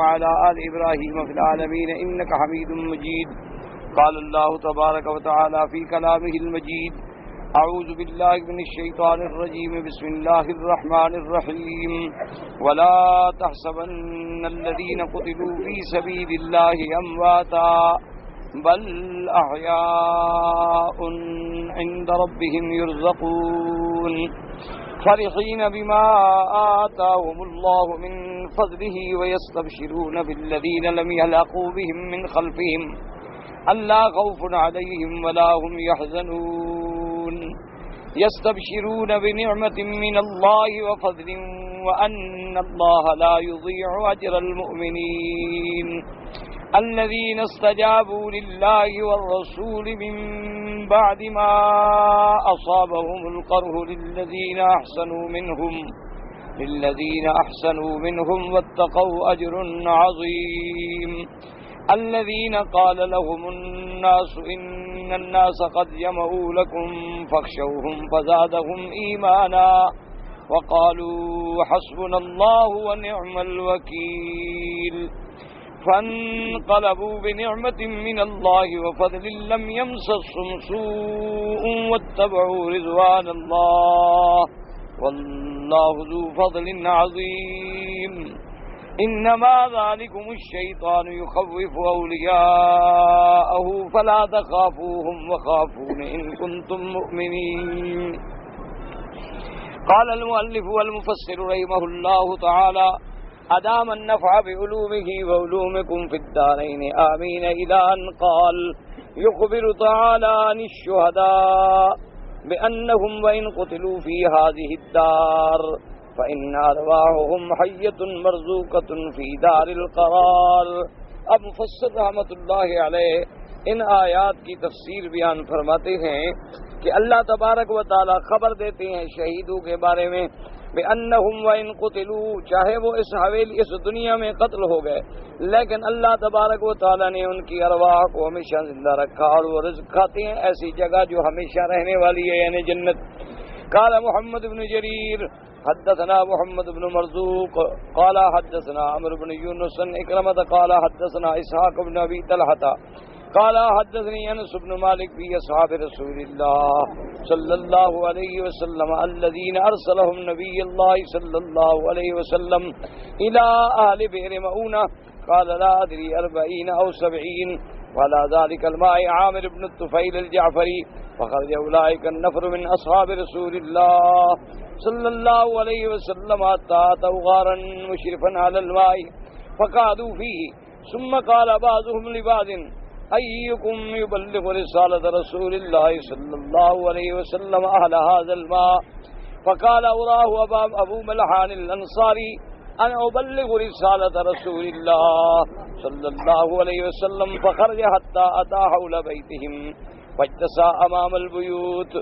وعلى آل إبراهيم في العالمين إنك حميد مجيد. قال الله تبارك وتعالى في كلامه المجيد: أعوذ بالله من الشيطان الرجيم. بسم الله الرحمن الرحيم. ولا تحسبن الذين قتلوا في سبيل الله أمواتا بل أحياء عند ربهم يرزقون فرحين بما آتاهم الله من فضله ويستبشرون بالذين لم يلحقوا بهم من خلفهم ألا خوف عليهم ولا هم يحزنون يستبشرون بنعمة من الله وفضل وأن الله لا يضيع أجر المؤمنين الذين استجابوا لله والرسول من بعد ما أصابهم القرح للذين أحسنوا منهم واتقوا أجر عظيم. الذين قال لهم الناس إن الناس قد جمعوا لكم فاخشوهم فزادهم إيمانا وقالوا حسبنا الله ونعم الوكيل. فانقلبوا بنعمة من الله وفضل لم يمسسهم سوء واتبعوا رضوان الله والله ذو فضل عظيم. إنما ذلكم الشيطان يخوف أولياءه فلا تخافوهم وخافون إن كنتم مؤمنين. قال المؤلف والمفسر رحمه الله تعالى: أدام النفع بعلومه وعلومكم في الدارين آمين. إلى أن قال يخبر تعالى عن الشهداء بأنهم وإن قتلوا في هذه الدار فإن أرواحهم حية مرزوقة في دار القرار. اب مفسر رحمۃ اللہ علیہ ان آیات کی تفسیر بیان فرماتے ہیں کہ اللہ تبارک و تعالی خبر دیتے ہیں شہیدوں کے بارے میں بأنہم وإن قتلوا، چاہے وہ اس دنیا میں قتل ہو گئے لیکن اللہ تبارک و تعالی نے ان کی ارواح کو ہمیشہ زندہ رکھا اور وہ رزق کھاتے ہیں ایسی جگہ جو ہمیشہ رہنے والی ہے یعنی جنت. قال محمد بن جریر حدثنا محمد بن مرزوق قال حدثنا عمرو بن یونس عن اکرمۃ قال حدثنا اسحاق بن ابی طلحہ قال حدثني انس بن مالك في اصحاب رسول الله صلى الله عليه وسلم الذين ارسلهم نبي الله صلى الله عليه وسلم الى اهل بئر مؤونة قال لا ادري 40 او 70 ولا ذلك الماء عامر بن الطفيل الجعفري فخرج اولئك النفر من اصحاب رسول الله صلى الله عليه وسلم حتى اتوا غارا مشرفا على الماء فقعدوا فيه ثم قال بعضهم لبعض أيكم يبلغ رسالة رسول الله صلى الله عليه وسلم أهل هذا الماء فقال أراه أبو ملحان الأنصاري أنا أبلغ رسالة رسول الله صلى الله عليه وسلم فخرج حتى أتى حول بيتهم فاجتسى أمام البيوت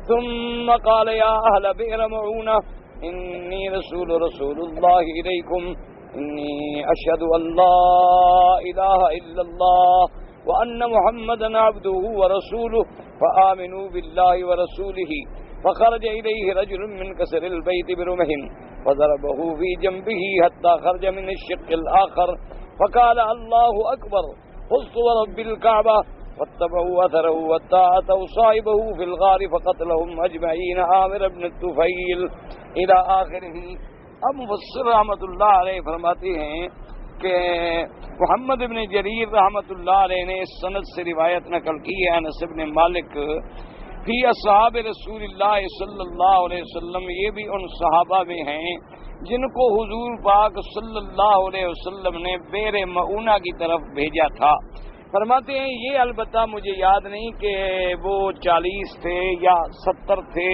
ثم قال يا أهل بئر معونة إني رسول الله إليكم إني أشهد أن لا إله إلا الله وأن محمدا عبده ورسوله فآمنوا بالله ورسوله. فخرج إليه رجل من كسر البيت برمح فضربه في جنبه حتى خرج من الشق الآخر فقال الله أكبر قلت ورب الكعبة واتبعوا أثره حتى أتوا صاحبه في الغار فقتلهم أجمعين عامر بن الطفيل إلى آخره. اب مفسر رحمۃ اللہ علیہ فرماتے ہیں کہ محمد بن جریر رحمۃ اللہ علیہ نے اس سند سے روایت نقل کی ہے انس بن مالک فی اصحاب رسول اللہ صلی اللہ علیہ وسلم، یہ بھی ان صحابہ میں ہیں جن کو حضور پاک صلی اللہ علیہ وسلم نے بئر مؤونہ کی طرف بھیجا تھا. فرماتے ہیں یہ البتہ مجھے یاد نہیں کہ وہ 40 تھے یا 70 تھے.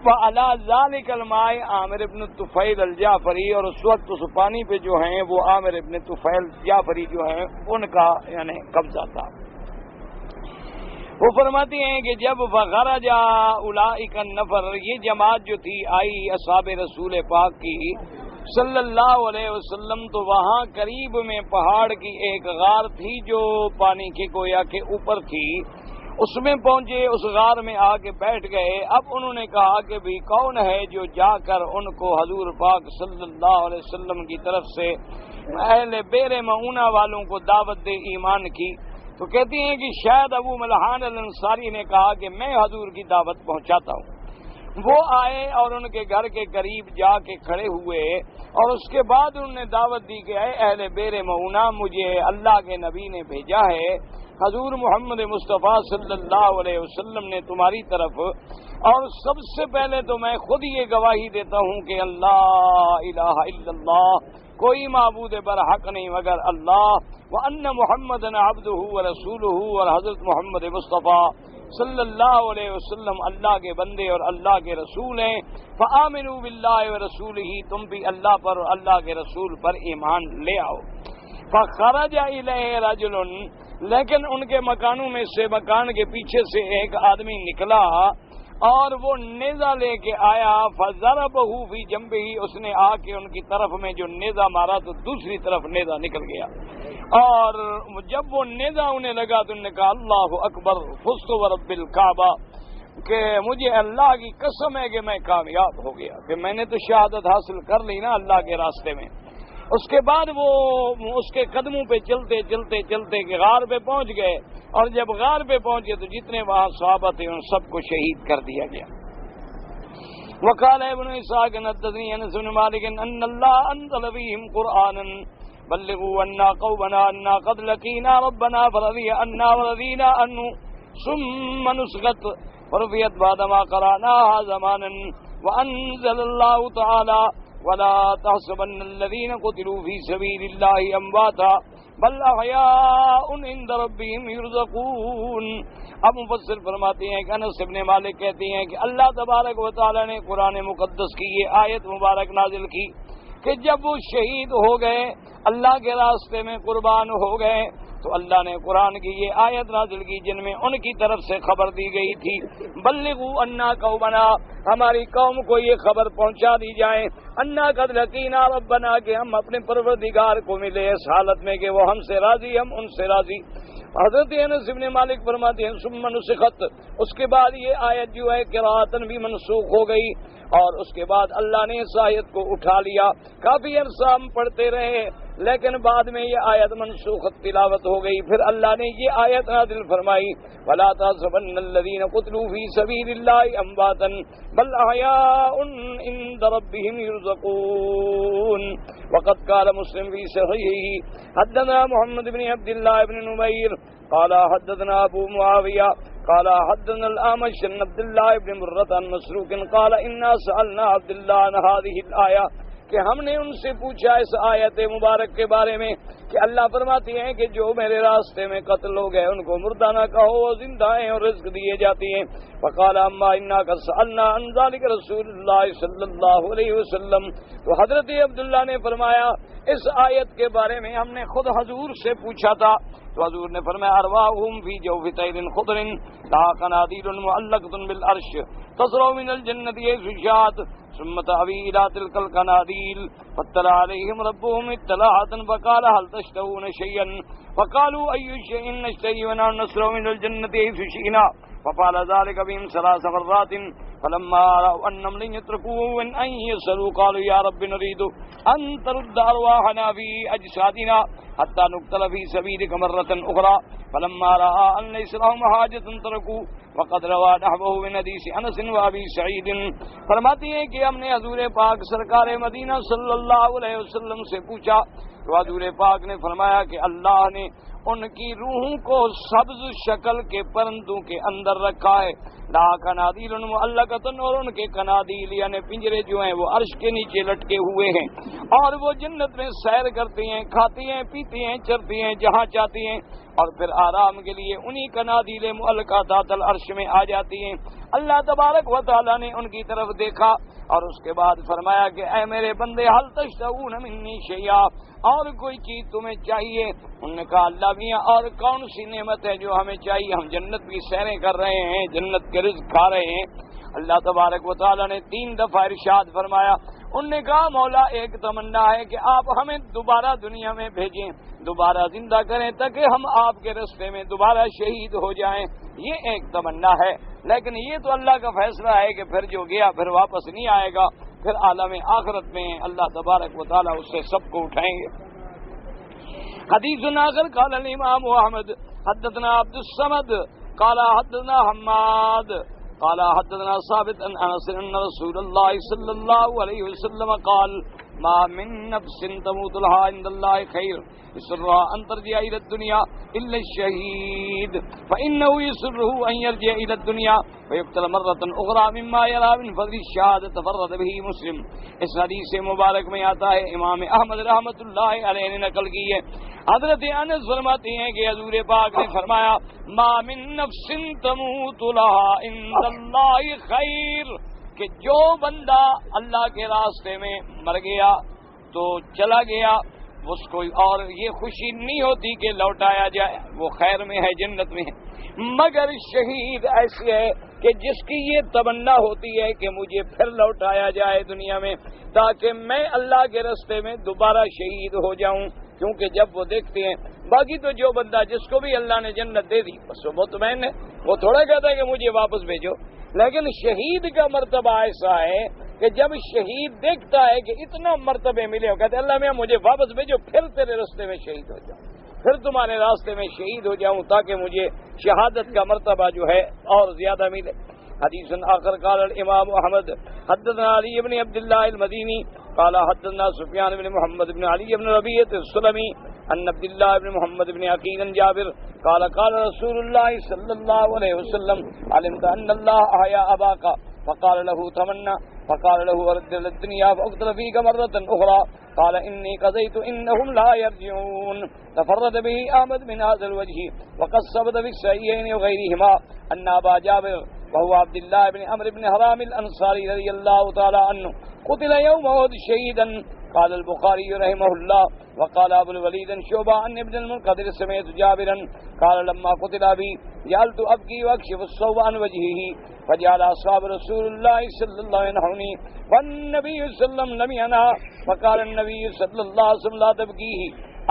فعلی ذالک الماء عامر ابن طفیل الجعفری، اور اس وقت اس پانی پہ جو ہیں وہ عامر ابن طفیل جعفری جو ہیں ان کا یعنی قبضہ تھا. وہ فرماتے ہیں کہ جب فخرج اولئک النفر، یہ جماعت جو تھی آئی اصحاب رسول پاک کی صلی اللہ علیہ وسلم، تو وہاں قریب میں پہاڑ کی ایک غار تھی جو پانی کے گویا کے اوپر تھی، اس میں پہنچے، اس غار میں آ کے بیٹھ گئے۔ اب انہوں نے کہا کہ بھی کون ہے جو جا کر ان کو حضور پاک صلی اللہ علیہ وسلم کی طرف سے اہل بیر معونہ والوں کو دعوت دے ایمان کی؟ تو کہتی ہیں کہ شاید ابو ملحان الانصاری نے کہا کہ میں حضور کی دعوت پہنچاتا ہوں۔ وہ آئے اور ان کے گھر کے قریب جا کے کھڑے ہوئے اور اس کے بعد انہوں نے دعوت دی کہ اے اہل بیر معونہ، مجھے اللہ کے نبی نے بھیجا ہے، حضور محمد مصطفیٰ صلی اللہ علیہ وسلم نے تمہاری طرف، اور سب سے پہلے تو میں خود یہ گواہی دیتا ہوں کہ اللہ الہ الا اللہ، کوئی معبود برحق نہیں مگر اللہ، وان محمد عبدہ ورسولہ، اور حضرت محمد مصطفیٰ صلی اللہ علیہ وسلم اللہ کے بندے اور اللہ کے رسول ہیں۔ فآمنوا باللہ ورسولہ، تم بھی اللہ پر اور اللہ کے رسول پر ایمان لے آؤ۔ فخرج الیہ رجل، لیکن ان کے مکانوں میں سے، مکان کے پیچھے سے ایک آدمی نکلا اور وہ نیزہ لے کے آیا، فضربہ فی جنبہ، اس نے آ کے ان کی طرف میں جو نیزہ مارا تو دوسری طرف نیزہ نکل گیا، اور جب وہ نیزہ انہیں لگا تو انہوں نے کہا اللہ اکبر فزت ورب الکعبہ، کہ مجھے اللہ کی قسم ہے کہ میں کامیاب ہو گیا، کہ میں نے تو شہادت حاصل کر لی نا اللہ کے راستے میں۔ اس کے بعد وہ اس کے قدموں پہ چلتے چلتے چلتے کہ غار پہ پہنچ گئے، اور جب غار پہ پہنچے تو جتنے وہاں صحابہ تھے ان سب کو شہید کر دیا گیا۔ وقال ابن اسحاق حدثني انس بن مالك ان الله انزل فيهم قرانا بلغوا عنا قومنا انا قد لقينا ربنا فرضي عنا ورضينا عنه ثم نسخت ورفعت بعدما قرأناها زمانا وانزل الله تعالى ولا تحسبن الذين قتلوا في سبيل الله امواتا بل احياء عند ربهم يرزقون۔ اب مفسر فرماتے ہیں کہ انس بن مالک کہتے ہیں کہ اللہ تبارک و تعالی نے قرآن مقدس کی یہ آیت مبارک نازل کی کہ جب وہ شہید ہو گئے، اللہ کے راستے میں قربان ہو گئے، تو اللہ نے قرآن کی یہ آیت نازل کی جن میں ان کی طرف سے خبر دی گئی تھی، بلغوا انا قومنا، ہماری قوم کو یہ خبر پہنچا دی جائے، انا قد لقینا ربنا، کہ ہم اپنے پروردگار کو ملے اس حالت میں کہ وہ ہم سے راضی، ہم ان سے راضی۔ حضرت انس بن مالک فرماتے ہیں ثم نسخت، اس کے بعد یہ آیت جو ہے قراءتن بھی منسوخ ہو گئی، اور اس کے بعد اللہ نے اس آیت کو اٹھا لیا، کافی عرصہ ہم پڑھتے رہے، لیکن بعد میں یہ آیت منسوخ تلاوت ہو گئی، پھر اللہ نے یہ آیت نازل فرمائی وَلَا تَحْسَبَنَّ الَّذِينَ قُتِلُوا فِي سَبِيلِ اللَّهِ أَمْوَاتًا بَلْ أَحْيَاءٌ عِندَ رَبِّهِمْ يُرْزَقُونَ۔ وقد قال مسلم في صحيحه حدثنا محمد بن عبد الله بن نمير قال حدثنا ابو معاوية قال حدثنا الأعمش عن عبد الله بن مرة عن مسروق قال إنا سألنا عبد الله عن هذه الآية، کہ ہم نے ان سے پوچھا اس آیت مبارک کے بارے میں کہ اللہ فرماتے ہیں کہ جو میرے راستے میں قتل ہو گئے ان کو مردہ نہ کہو، وہ زندہ ہیں اور رزق دیے جاتے ہیں۔ فقال اما انا قد سألنا عن ذلك رسول اللہ صلی اللہ علیہ وسلم، تو حضرت عبداللہ نے فرمایا اس آیت کے بارے میں ہم نے خود حضور سے پوچھا تھا، تو حضور نے فرمایا ارواحهم فی جوف طیر خضر لها قنادیل معلقة بالعرش تصرع من الجنة حيث شاءت ثم تأوي إلى تلك القناديل فاطلع عليهم ربهم اطلاعة فقال هل تشتهون شيئا فقالوا أي شيء نشتهي ونحن نصرع من الجنة حيث شئنا ففعل ذلك بهم 3 مرات فلما رأوا أنهم لن يتركوه أن يسألوا قالوا يا رب نريد أن ترد أرواحنا في أجسادنا حتى نقتل في سبيلك مرة أخرى فلما رأى أن ليس لهم حاجة تركوا وقد روى نحوه من حديث انس وابي سعيد۔ فرماتی ہیں کہ ہم نے حضور پاک سرکار مدینہ صلی اللہ علیہ وسلم سے پوچھا تو حضور پاک نے فرمایا کہ اللہ نے ان کی روحوں کو سبز شکل کے پرندوں کے اندر رکھا ہے، لا قنادیل معلقۃ، اور ان کے قنادیل یعنی پنجرے جو ہیں وہ عرش کے نیچے لٹکے ہوئے ہیں، اور وہ جنت میں سیر کرتے ہیں، کھاتے ہیں، پیتے ہیں، چرتے ہیں جہاں چاہتے ہیں، اور پھر آرام کے لیے انہی قنادیل معلقہ تحت العرش میں آ جاتی ہیں۔ اللہ تبارک و تعالی نے ان کی طرف دیکھا اور اس کے بعد فرمایا کہ اے میرے بندے حل تشتہون منی شیئا، اور کوئی چیز تمہیں چاہیے؟ انہوں نے کہا اللہ میاں اور کون سی نعمت ہے جو ہمیں چاہیے، ہم جنت کی سیریں کر رہے ہیں، جنت کے رزق کھا رہے ہیں۔ اللہ تبارک و تعالی نے 3 دفعہ ارشاد فرمایا انہوں نے کہا مولا ایک تمنا ہے کہ آپ ہمیں دوبارہ دنیا میں بھیجیں، دوبارہ زندہ کریں تاکہ ہم آپ کے راستے میں دوبارہ شہید ہو جائیں، یہ ایک تمنا ہے۔ لیکن یہ تو اللہ کا فیصلہ ہے کہ پھر جو گیا پھر واپس نہیں آئے گا، پھر عالم آخرت میں اللہ تبارک و تعالیٰ اس سے سب کو اٹھائیں گے۔ حدیث آخر قال الامام احمد حدثنا عبد الصمد قال حدثنا حماد قال حدثنا ثابت عن انس ان رسول الله صلى الله عليه وسلم قال ما من نفس تموت لها عند الله خير يسرها ان ترجع الى الدنيا الا الشهيد فانه يسره ان يرجع الى الدنيا فيقتل مرة اخرى مما يرى من فضل الشهادة تفرد به مسلم۔ اس حدیث مبارک میں آتا ہے، امام احمد رحمۃ اللہ علیہ نے نقل کی ہے، حضرت انس فرماتے ہیں کہ حضور پاک نے فرمایا ما من نفس تموت لها عند اللہ خیر، کہ جو بندہ اللہ کے راستے میں مر گیا تو چلا گیا، اس کو اور یہ خوشی نہیں ہوتی کہ لوٹایا جائے، وہ خیر میں ہے، جنت میں ہے، مگر شہید ایسی ہے کہ جس کی یہ تمنا ہوتی ہے کہ مجھے پھر لوٹایا جائے دنیا میں تاکہ میں اللہ کے راستے میں دوبارہ شہید ہو جاؤں، کیونکہ جب وہ دیکھتے ہیں باقی تو جو بندہ جس کو بھی اللہ نے جنت دے دی بس وہ مطمئن ہے، وہ تھوڑا کہتا ہے کہ مجھے واپس بھیجو، لیکن شہید کا مرتبہ ایسا ہے کہ جب شہید دیکھتا ہے کہ اتنا مرتبے ملے ہو، کہتے اللہ میاں مجھے واپس بھیجو، پھر تیرے راستے میں شہید ہو جاؤں، پھر تمہارے راستے میں شہید ہو جاؤں تاکہ مجھے شہادت کا مرتبہ جو ہے اور زیادہ ملے۔ حدیث آخر قال الامام احمد حدثنا علی بن عبد اللہ المدینی قال حدثنا سفیان بن محمد بن علی بن ربیعۃ السلمی ان عبد اللہ بن محمد بن عقیل جابر قال قال رسول اللہ صلی اللہ علیہ وسلم علمت ان اللہ احیا اباک فقال له تمنا فقال له ارد الدنيا فاقتل فيك مرة أخرى قال إني قضيت إنهم لا يرجعون۔ تفرد به أحمد من هذا الوجه وقد ثبت في الصحيحين وغيرهما أن أبا جابر وهو عبد الله بن عمرو بن حرام الأنصاري رضي الله تعالى عنه قتل يوم أحد شهيدا۔ قال البخاري رحمه الله وقال أبو الوليد شعبة عن ابن المنقدر سمعت جابرا قال لما قتل أبي جعلت أبكي وأكشف الصوب عن وجهه فجعل أصحاب رسول الله صلى الله عليه وسلم ينهوني والنبي صلى الله عليه وسلم لم ينهى فقال النبي صلى الله عليه وسلم لا تبكيه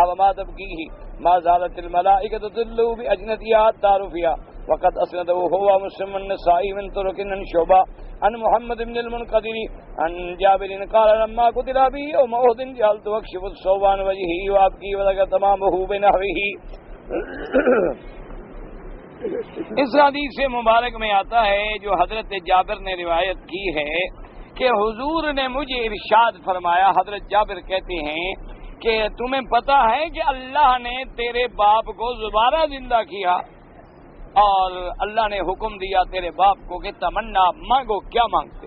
أو ما تبكيه ما زالت الملائكة تدل بأجنتها حتى رفع۔ وقد أسنده هو مسلم النسائي من طرق عن شعبة عن محمد بن المنقدر عن جابر قال لما قتل أبي يوم أحد جعلت أكشف الصوب عن وجهه وأبكي وذكر تمامه بنحوه۔ اس حدیث مبارک میں آتا ہے جو حضرت جابر نے روایت کی ہے کہ حضور نے مجھے ارشاد فرمایا، حضرت جابر کہتے ہیں کہ تمہیں پتہ ہے کہ اللہ نے تیرے باپ کو دوبارہ زندہ کیا اور اللہ نے حکم دیا تیرے باپ کو کہ تمنا مانگو، کیا مانگتے؟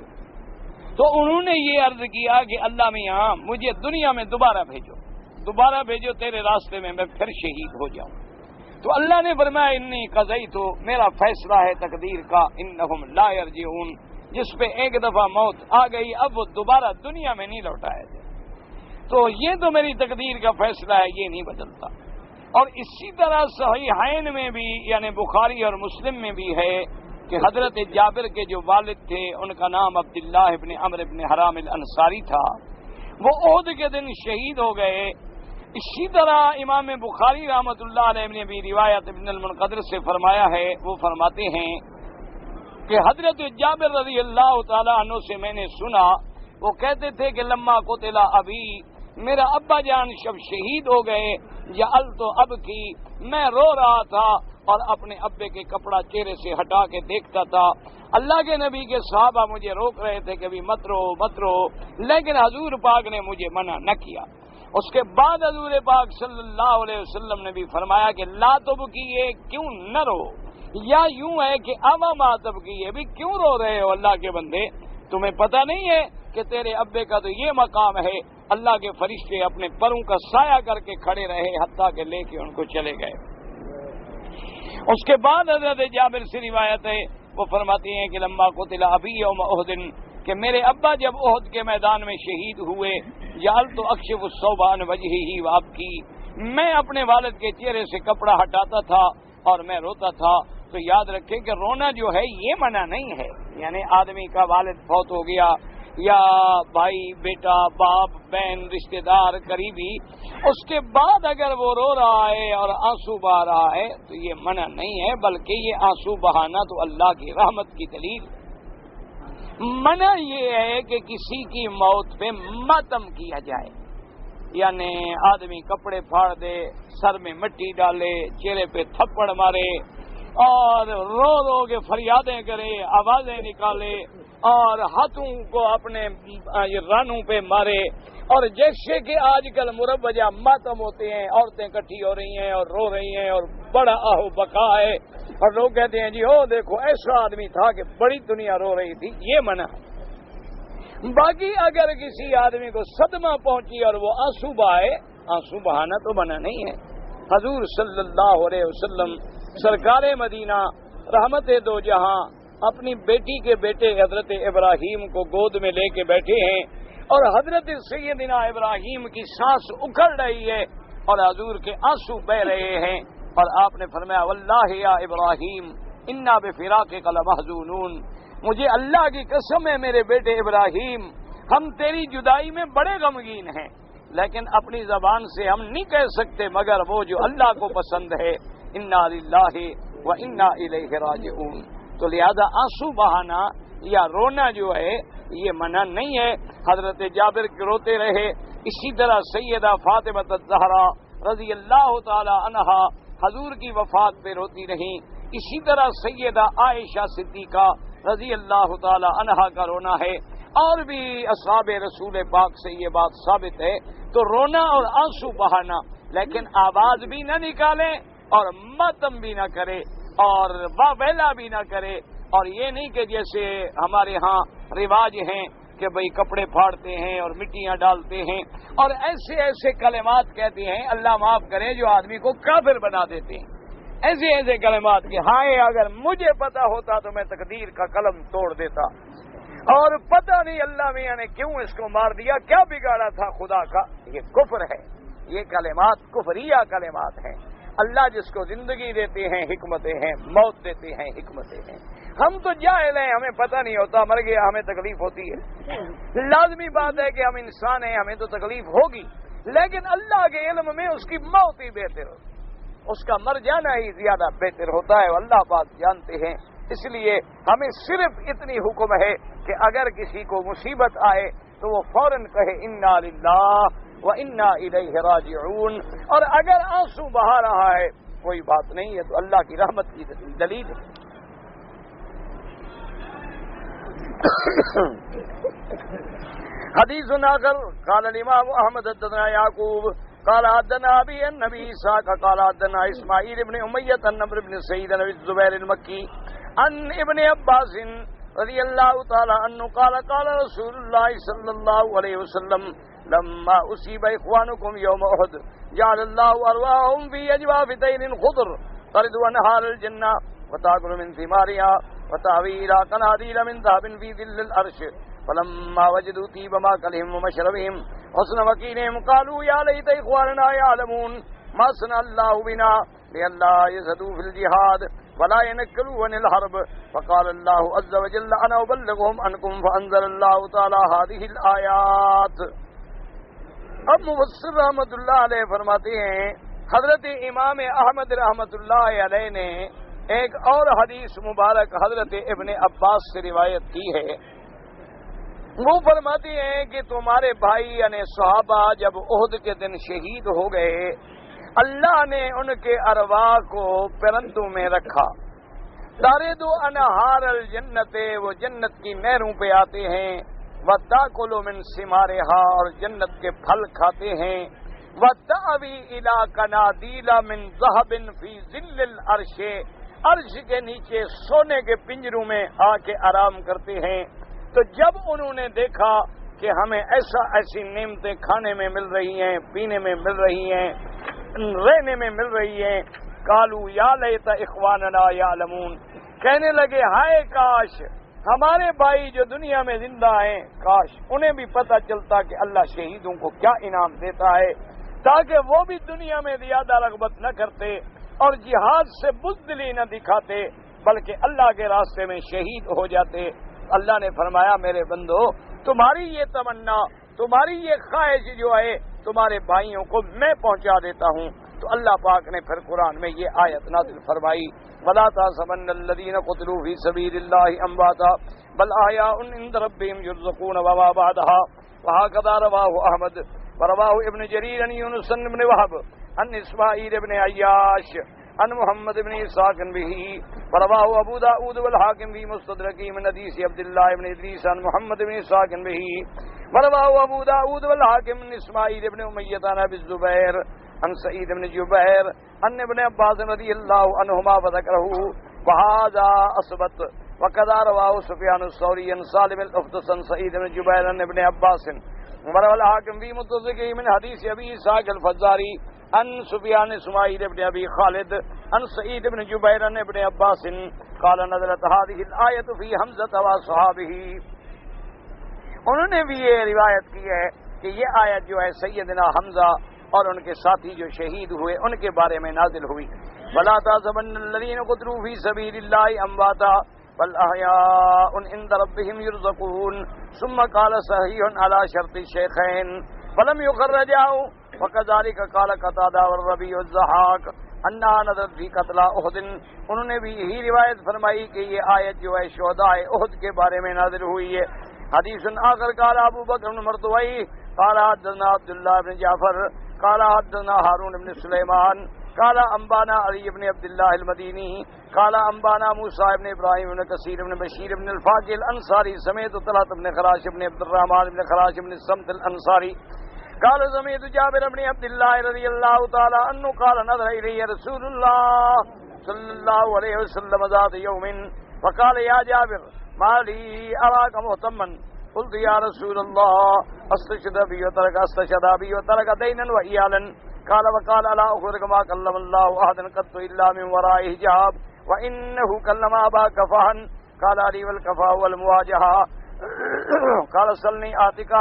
تو انہوں نے یہ عرض کیا کہ اللہ میاں مجھے دنیا میں دوبارہ بھیجو تیرے راستے میں پھر شہید ہو جاؤں۔ تو اللہ نے فرمایا انی قضیت، میرا فیصلہ ہے تقدیر کا، انہم لا یرجعون، جس پہ ایک دفعہ موت آ گئی اب وہ دوبارہ دنیا میں نہیں لوٹایا جائے، تو یہ تو میری تقدیر کا فیصلہ ہے، یہ نہیں بدلتا۔ اور اسی طرح صحیحین میں بھی یعنی بخاری اور مسلم میں بھی ہے کہ حضرت جابر کے جو والد تھے ان کا نام عبداللہ ابن عمرو بن حرام الانصاری تھا، وہ احد کے دن شہید ہو گئے۔ اسی طرح امام بخاری رحمۃ اللہ علیہ نے بھی روایت ابن المنقدر سے فرمایا ہے، وہ فرماتے ہیں کہ حضرت جابر رضی اللہ تعالیٰ عنہ سے میں نے سنا، وہ کہتے تھے کہ لما قتل ابی، میرا ابا جان شب شہید ہو گئے، جعلت ابکی، میں رو رہا تھا اور اپنے ابے کے کپڑا چہرے سے ہٹا کے دیکھتا تھا۔ اللہ کے نبی کے صحابہ مجھے روک رہے تھے کہ بھی مت رو، لیکن حضور پاک نے مجھے منع نہ کیا۔ اس کے بعد حضور پاک صلی اللہ علیہ وسلم نے بھی فرمایا کہ لا تبکیے، کیوں نہ رو، یا یوں ہے کہ اما ما تبکیے، بھی کیوں رو رہے ہو اللہ کے بندے، تمہیں پتہ نہیں ہے کہ تیرے ابے کا تو یہ مقام ہے، اللہ کے فرشتے اپنے پروں کا سایہ کر کے کھڑے رہے حتیٰ کہ لے کے ان کو چلے گئے۔ اس کے بعد حضرت جابر سے روایت ہے، وہ فرماتے ہیں کہ لما قتل ابی یوم احد، کہ میرے ابا جب احد کے میدان میں شہید ہوئے، جعلت اکشف الثوب عن وجهه وابکی، میں اپنے والد کے چہرے سے کپڑا ہٹاتا تھا اور میں روتا تھا۔ تو یاد رکھیں کہ رونا جو ہے یہ منع نہیں ہے، یعنی آدمی کا والد فوت ہو گیا یا بھائی بیٹا باپ بہن رشتہ دار قریبی، اس کے بعد اگر وہ رو رہا ہے اور آنسو بہا رہا ہے تو یہ منع نہیں ہے، بلکہ یہ آنسو بہانا تو اللہ کی رحمت کی دلیل۔ منع یہ ہے کہ کسی کی موت پہ ماتم کیا جائے، یعنی آدمی کپڑے پھاڑ دے، سر میں مٹی ڈالے، چہرے پہ تھپڑ مارے اور رو رو کے فریادیں کرے، آوازیں نکالے اور ہاتھوں کو اپنے رانوں پہ مارے، اور جیسے کہ آج کل مروجہ ماتم ہوتے ہیں، عورتیں کٹھی ہو رہی ہیں اور رو رہی ہیں اور بڑا آہو بکا ہے، اور لوگ کہتے ہیں جی او دیکھو ایسا آدمی تھا کہ بڑی دنیا رو رہی تھی، یہ منع ہے۔ باقی اگر کسی آدمی کو صدمہ پہنچی اور وہ آنسو بہائے، آنسو بہانا تو منع نہیں ہے۔ حضور صلی اللہ علیہ وسلم سرکار مدینہ رحمت دو جہاں اپنی بیٹی کے بیٹے حضرت ابراہیم کو گود میں لے کے بیٹھے ہیں، اور حضرت سیدنا ابراہیم کی سانس اکھڑ رہی ہے اور حضور کے آنسو بہ رہے ہیں، اور آپ نے فرمایا واللہ یا ابراہیم انا بفراقک لمحزونون، مجھے اللہ کی قسم ہے میرے بیٹے ابراہیم، ہم تیری جدائی میں بڑے غمگین ہیں، لیکن اپنی زبان سے ہم نہیں کہہ سکتے مگر وہ جو اللہ کو پسند ہے، انا للہ و انا الیہ راجعون۔ تو لہذا آنسو بہانا یا رونا جو ہے یہ منع نہیں ہے۔ حضرت جابر کے روتے رہے، اسی طرح سیدہ فاطمہ الزہرا رضی اللہ تعالی عنہا حضور کی وفات پہ روتی رہیں، اسی طرح سیدہ عائشہ صدیقہ رضی اللہ تعالی عنہا کا رونا ہے، اور بھی اصحاب رسول پاک سے یہ بات ثابت ہے۔ تو رونا اور آنسو بہانا، لیکن آواز بھی نہ نکالیں اور ماتم بھی نہ کرے اور واویلا بھی نہ کرے، اور یہ نہیں کہ جیسے ہمارے ہاں رواج ہیں کہ بھئی کپڑے پھاڑتے ہیں اور مٹیاں ڈالتے ہیں اور ایسے ایسے کلمات کہتے ہیں، اللہ معاف کرے، جو آدمی کو کافر بنا دیتے ہیں، ایسے ایسے کلمات کہ ہائے اگر مجھے پتا ہوتا تو میں تقدیر کا قلم توڑ دیتا، اور پتہ نہیں اللہ میاں نے کیوں اس کو مار دیا، کیا بگاڑا تھا خدا کا۔ یہ کفر ہے، یہ کلمات کفریہ کلمات ہیں۔ اللہ جس کو زندگی دیتے ہیں حکمتیں ہیں، موت دیتے ہیں حکمتیں ہیں۔ ہم تو جاہل ہیں، ہمیں پتہ نہیں ہوتا، مر گیا ہمیں تکلیف ہوتی ہے، لازمی بات ہے کہ ہم انسان ہیں، ہمیں تو تکلیف ہوگی، لیکن اللہ کے علم میں اس کی موت ہی بہتر ہو، اس کا مر جانا ہی زیادہ بہتر ہوتا ہے، اللہ پاک جانتے ہیں۔ اس لیے ہمیں صرف اتنی حکم ہے کہ اگر کسی کو مصیبت آئے تو وہ فوراً کہے انا للہ و انا الیہ راجعون، اور اگر آنسو بہا رہا ہے کوئی بات نہیں ہے، تو اللہ کی رحمت کی دلیل ہے۔ حدیث آخر قال الامام احمد حدثنا یعقوب قال حدثنا ابي النبي اسحاق قال حدثنا اسماعيل بن اميه عن عمرو بن سعيد بن الزبير المكي عن ابن عباس رضي الله تعالى عنه قال قال رسول الله صلى الله عليه وسلم لما اصيب اخوانكم يوم احد جعل الله ارواحهم في اجواف طير خضر ترد انهار الجنه وتاكل من ثمارها وتهوي الى قناديل من ذهب في ظل العرش فلما وجدوا طيب ماكلهم ومشربهم حسن مكينهم قالوا يا ليت اخواننا يعلمون ما صنع الله بنا لئلا يزهدوا في الجهاد ولا ينكلوا عن الحرب فقال الله عز وجل انا ابلغهم عنكم فانزل الله تعالى هذه الايات۔ اب مفسر رحمت اللہ علیہ فرماتے ہیں حضرت امام احمد رحمت اللہ علیہ نے ایک اور حدیث مبارک حضرت ابن عباس سے روایت کی ہے، وہ فرماتے ہیں کہ تمہارے بھائی یعنی صحابہ جب احد کے دن شہید ہو گئے، اللہ نے ان کے ارواح کو پرندوں میں رکھا، تارد انہار الجنت، وہ جنت کی نہروں پہ آتے ہیں، وتاکل من ثمارھا، اور جنت کے پھل کھاتے ہیں، وتأوی الی قنادیل من ذہب فی ظل العرش، عرش کے نیچے سونے کے پنجروں میں آ کے آرام کرتے ہیں۔ تو جب انہوں نے دیکھا کہ ہمیں ایسی نعمتیں کھانے میں مل رہی ہیں، پینے میں مل رہی ہیں، رہنے میں مل رہی ہیں، قالوا یا لیت اخواننا یعلمون، کہنے لگے ہائے کاش ہمارے بھائی جو دنیا میں زندہ ہیں، کاش انہیں بھی پتہ چلتا کہ اللہ شہیدوں کو کیا انعام دیتا ہے، تاکہ وہ بھی دنیا میں زیادہ رغبت نہ کرتے اور جہاد سے بزدلی نہ دکھاتے، بلکہ اللہ کے راستے میں شہید ہو جاتے۔ اللہ نے فرمایا میرے بندو تمہاری یہ تمنا، تمہاری یہ خواہش جو ہے تمہارے بھائیوں کو میں پہنچا دیتا ہوں۔ تو اللہ پاک نے پھر قرآن میں یہ آیت نازل فرمائی، وَلَا تَحْسَبَنَّ الَّذِينَ قُتِلُوا فِي سَبِيلِ اللَّهِ أَمْوَاتًا بَلْ أَحْيَاءٌ عِندَ رَبِّهِمْ يُرْزَقُونَ وَمَا بَعْدَهَا وَهَكَذَا رواه أحمد ورواه ابن جرير عن يونس بن وهب عن إسماعيل بن عياش عن محمد بن إسحاق به ورواه أبو داود والحاكم في مستدركه من حديث عبد الله بن إدريس عن محمد بن إسحاق به ورواه أبو داود والحاكم من إسماعيل بن أمية عن أبي الزبير عن سعيد بن جبير عن ابن عباس رضي الله عنهما فذكره وهذا أثبت وكذا رواه سفيان الثوري عن سالم الأفدس عن سعيد بن جبير عن ابن عباس وروى الحاكم في مستدركه من حديث أبي إسحاق الفزاري عن سفيان اسماعيل بن أبي خالد عن سعيد بن جبير عن ابن عباس قال نزلت هذه الآية في حمزة وأصحابه۔ انہوں نے بھی یہ روایت کی ہے کہ یہ آیت جو ہے سیدنا حمزہ اور ان کے ساتھی جو شہید ہوئے ان کے بارے میں نازل ہوئی۔ وَلَا تَحْسَبَنَّ الَّذِينَ قُتِلُوا فِي سَبِيلِ اللَّهِ أَمْوَاتًا بَلْ أَحْيَاءٌ عِندَ رَبِّهِمْ يُرْزَقُونَ ثُمَّ قَالَ صَحِيحٌ عَلَى شَرْطِ الشَّيْخَيْنِ فَلَمْ يُخَرَّجَا وَكَذَلِكَ قَالَ قَتَادَةُ وَالرَّبِيعُ الضَّحَّاكُ أَنَّهَا نَزَلَتْ فِي قَتْلَى أُحُدٍ۔ انہوں نے بھی یہی روایت فرمائی کہ یہ آیت جو ہے شہداء احد کے بارے میں نازل ہوئی ہے۔ حدیث آخر قال ابو بکر بن مرتوی قال حدثنا عبد الله بن جعفر قال حدثنا هارون بن سليمان قال انبانا علي بن عبد الله المديني قال انبانا موسى بن ابراهيم بن كثير بن بشير بن الفاقي الانصاري سمعت طلحة بن خراش بن عبد الرحمن بن خراش بن الصمت الانصاري قال سمعت جابر بن عبد الله رضي الله تعالى عنه قال نظر الي رسول الله صلى الله عليه وسلم ذات يوم فقال يا جابر ما لي اراك مهتما قلت يا رسول الله استشهد بي وترك دينا وعيالا قال وقال لا أخبرك ما كلم الله أحدا قط إلا من وراء حجاب وإنه كلم أباك فهن قال لي والكفاء والمواجهة قال سلني آتك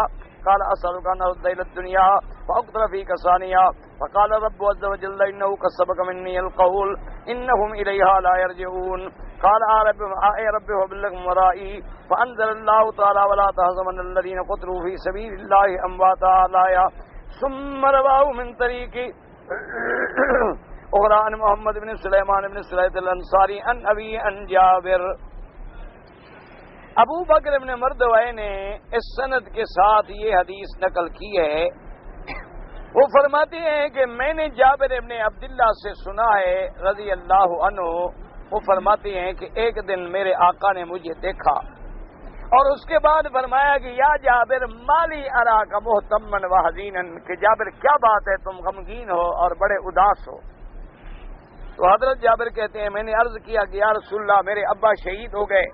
قال أسألك أن أرد إلى الدنيا فأقتل فيك ثانيا فقال رب عز وجل إنه قد سبق مني القول إنهم إليها لا يرجعون قال يا رب وبلغ ورائي فأنزل الله تعالى ولا تحسبن الذين قتلوا في سبيل الله أمواتا لا ثم رواه من طريق أخرى عن محمد بن سليمان بن سليط الأنصاري عن أبي عن جابر۔ ابو بکر بن مردوے نے اس سند کے ساتھ یہ حدیث نقل کی ہے۔ وہ فرماتے ہیں کہ میں نے جابر بن عبداللہ سے سنا ہے رضی اللہ عنہ، وہ فرماتے ہیں کہ ایک دن میرے آقا نے مجھے دیکھا اور اس کے بعد فرمایا کہ یا جابر مالی ارا کا محتمن و حزینن، کہ جابر کیا بات ہے تم غمگین ہو اور بڑے اداس ہو۔ تو حضرت جابر کہتے ہیں میں نے عرض کیا کہ یا رسول اللہ میرے ابا شہید ہو گئے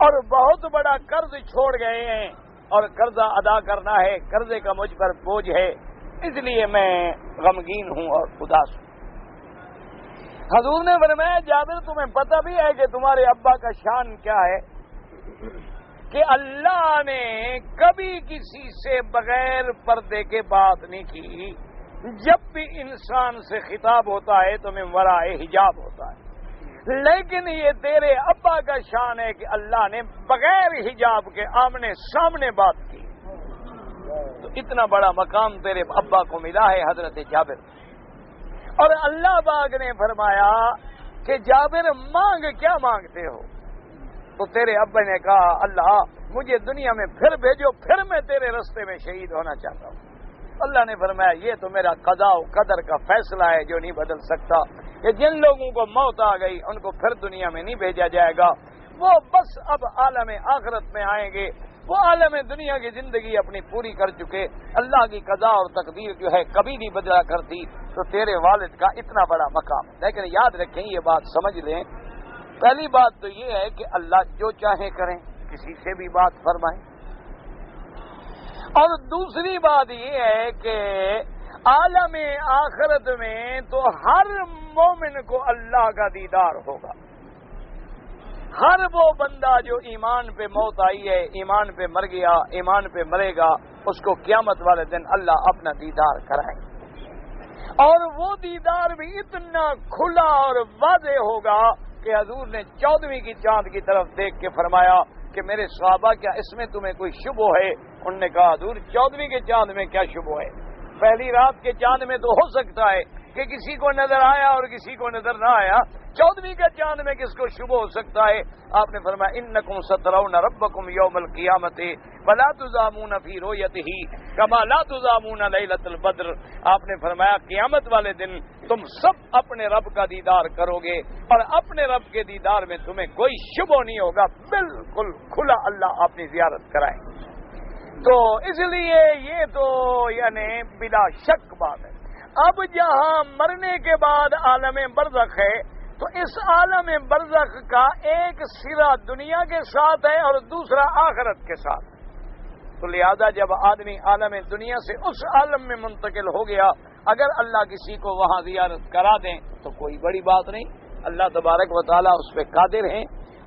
اور بہت بڑا قرض چھوڑ گئے ہیں اور قرضہ ادا کرنا ہے، قرضے کا مجھ پر بوجھ ہے، اس لیے میں غمگین ہوں اور اداس ہوں۔ حضور نے فرمایا جابر تمہیں پتہ بھی ہے کہ تمہارے ابا کا شان کیا ہے، کہ اللہ نے کبھی کسی سے بغیر پردے کے بات نہیں کی، جب بھی انسان سے خطاب ہوتا ہے تو من ورائے حجاب ہوتا ہے، لیکن یہ تیرے ابا کا شان ہے کہ اللہ نے بغیر حجاب کے آمنے سامنے بات کی، تو اتنا بڑا مقام تیرے ابا کو ملا ہے حضرت جابر۔ اور اللہ پاک نے فرمایا کہ جابر مانگ کیا مانگتے ہو؟ تو تیرے ابا نے کہا اللہ مجھے دنیا میں پھر بھیجو، پھر میں تیرے رستے میں شہید ہونا چاہتا ہوں۔ اللہ نے فرمایا یہ تو میرا قضاء و قدر کا فیصلہ ہے جو نہیں بدل سکتا، کہ جن لوگوں کو موت آ گئی ان کو پھر دنیا میں نہیں بھیجا جائے گا، وہ بس اب عالم آخرت میں آئیں گے، وہ عالم دنیا کی زندگی اپنی پوری کر چکے۔ اللہ کی قضاء اور تقدیر جو ہے کبھی نہیں بدلا کرتی، تو تیرے والد کا اتنا بڑا مقام۔ لیکن یاد رکھیں یہ بات سمجھ لیں، پہلی بات تو یہ ہے کہ اللہ جو چاہے کریں، کسی سے بھی بات فرمائیں، اور دوسری بات یہ ہے کہ عالم آخرت میں تو ہر مومن کو اللہ کا دیدار ہوگا، ہر وہ بندہ جو ایمان پہ موت آئی ہے، ایمان پہ مر گیا، ایمان پہ مرے گا، اس کو قیامت والے دن اللہ اپنا دیدار کرائے، اور وہ دیدار بھی اتنا کھلا اور واضح ہوگا کہ حضور نے 14ویں کی چاند کی طرف دیکھ کے فرمایا کہ میرے صحابہ کیا اس میں تمہیں کوئی شبہ ہے؟ انہوں نے کہا حضور 14ویں کے چاند میں کیا شبہ ہے؟ پہلی رات کے چاند میں تو ہو سکتا ہے کہ کسی کو نظر آیا اور کسی کو نظر نہ آیا، 14ویں کے چاند میں کس کو شبہ ہو سکتا ہے؟ آپ نے فرمایا انکم سترون ربکم یوم القیامت ولا تضامون فی رؤیتہ کما لا تضامون لیلۃ البدر۔ آپ نے فرمایا قیامت والے دن تم سب اپنے رب کا دیدار کرو گے اور اپنے رب کے دیدار میں تمہیں کوئی شبہ نہیں ہوگا، بالکل کھلا اللہ اپنی زیارت کرائے۔ تو اس لیے یہ تو یعنی بلا شک بات ہے۔ اب جہاں مرنے کے بعد عالم برزخ ہے تو اس عالم برزخ کا ایک سرا دنیا کے ساتھ ہے اور دوسرا آخرت کے ساتھ، تو لہذا جب آدمی عالم دنیا سے اس عالم میں منتقل ہو گیا، اگر اللہ کسی کو وہاں زیارت کرا دیں تو کوئی بڑی بات نہیں، اللہ تبارک و تعالیٰ اس پہ قادر ہیں۔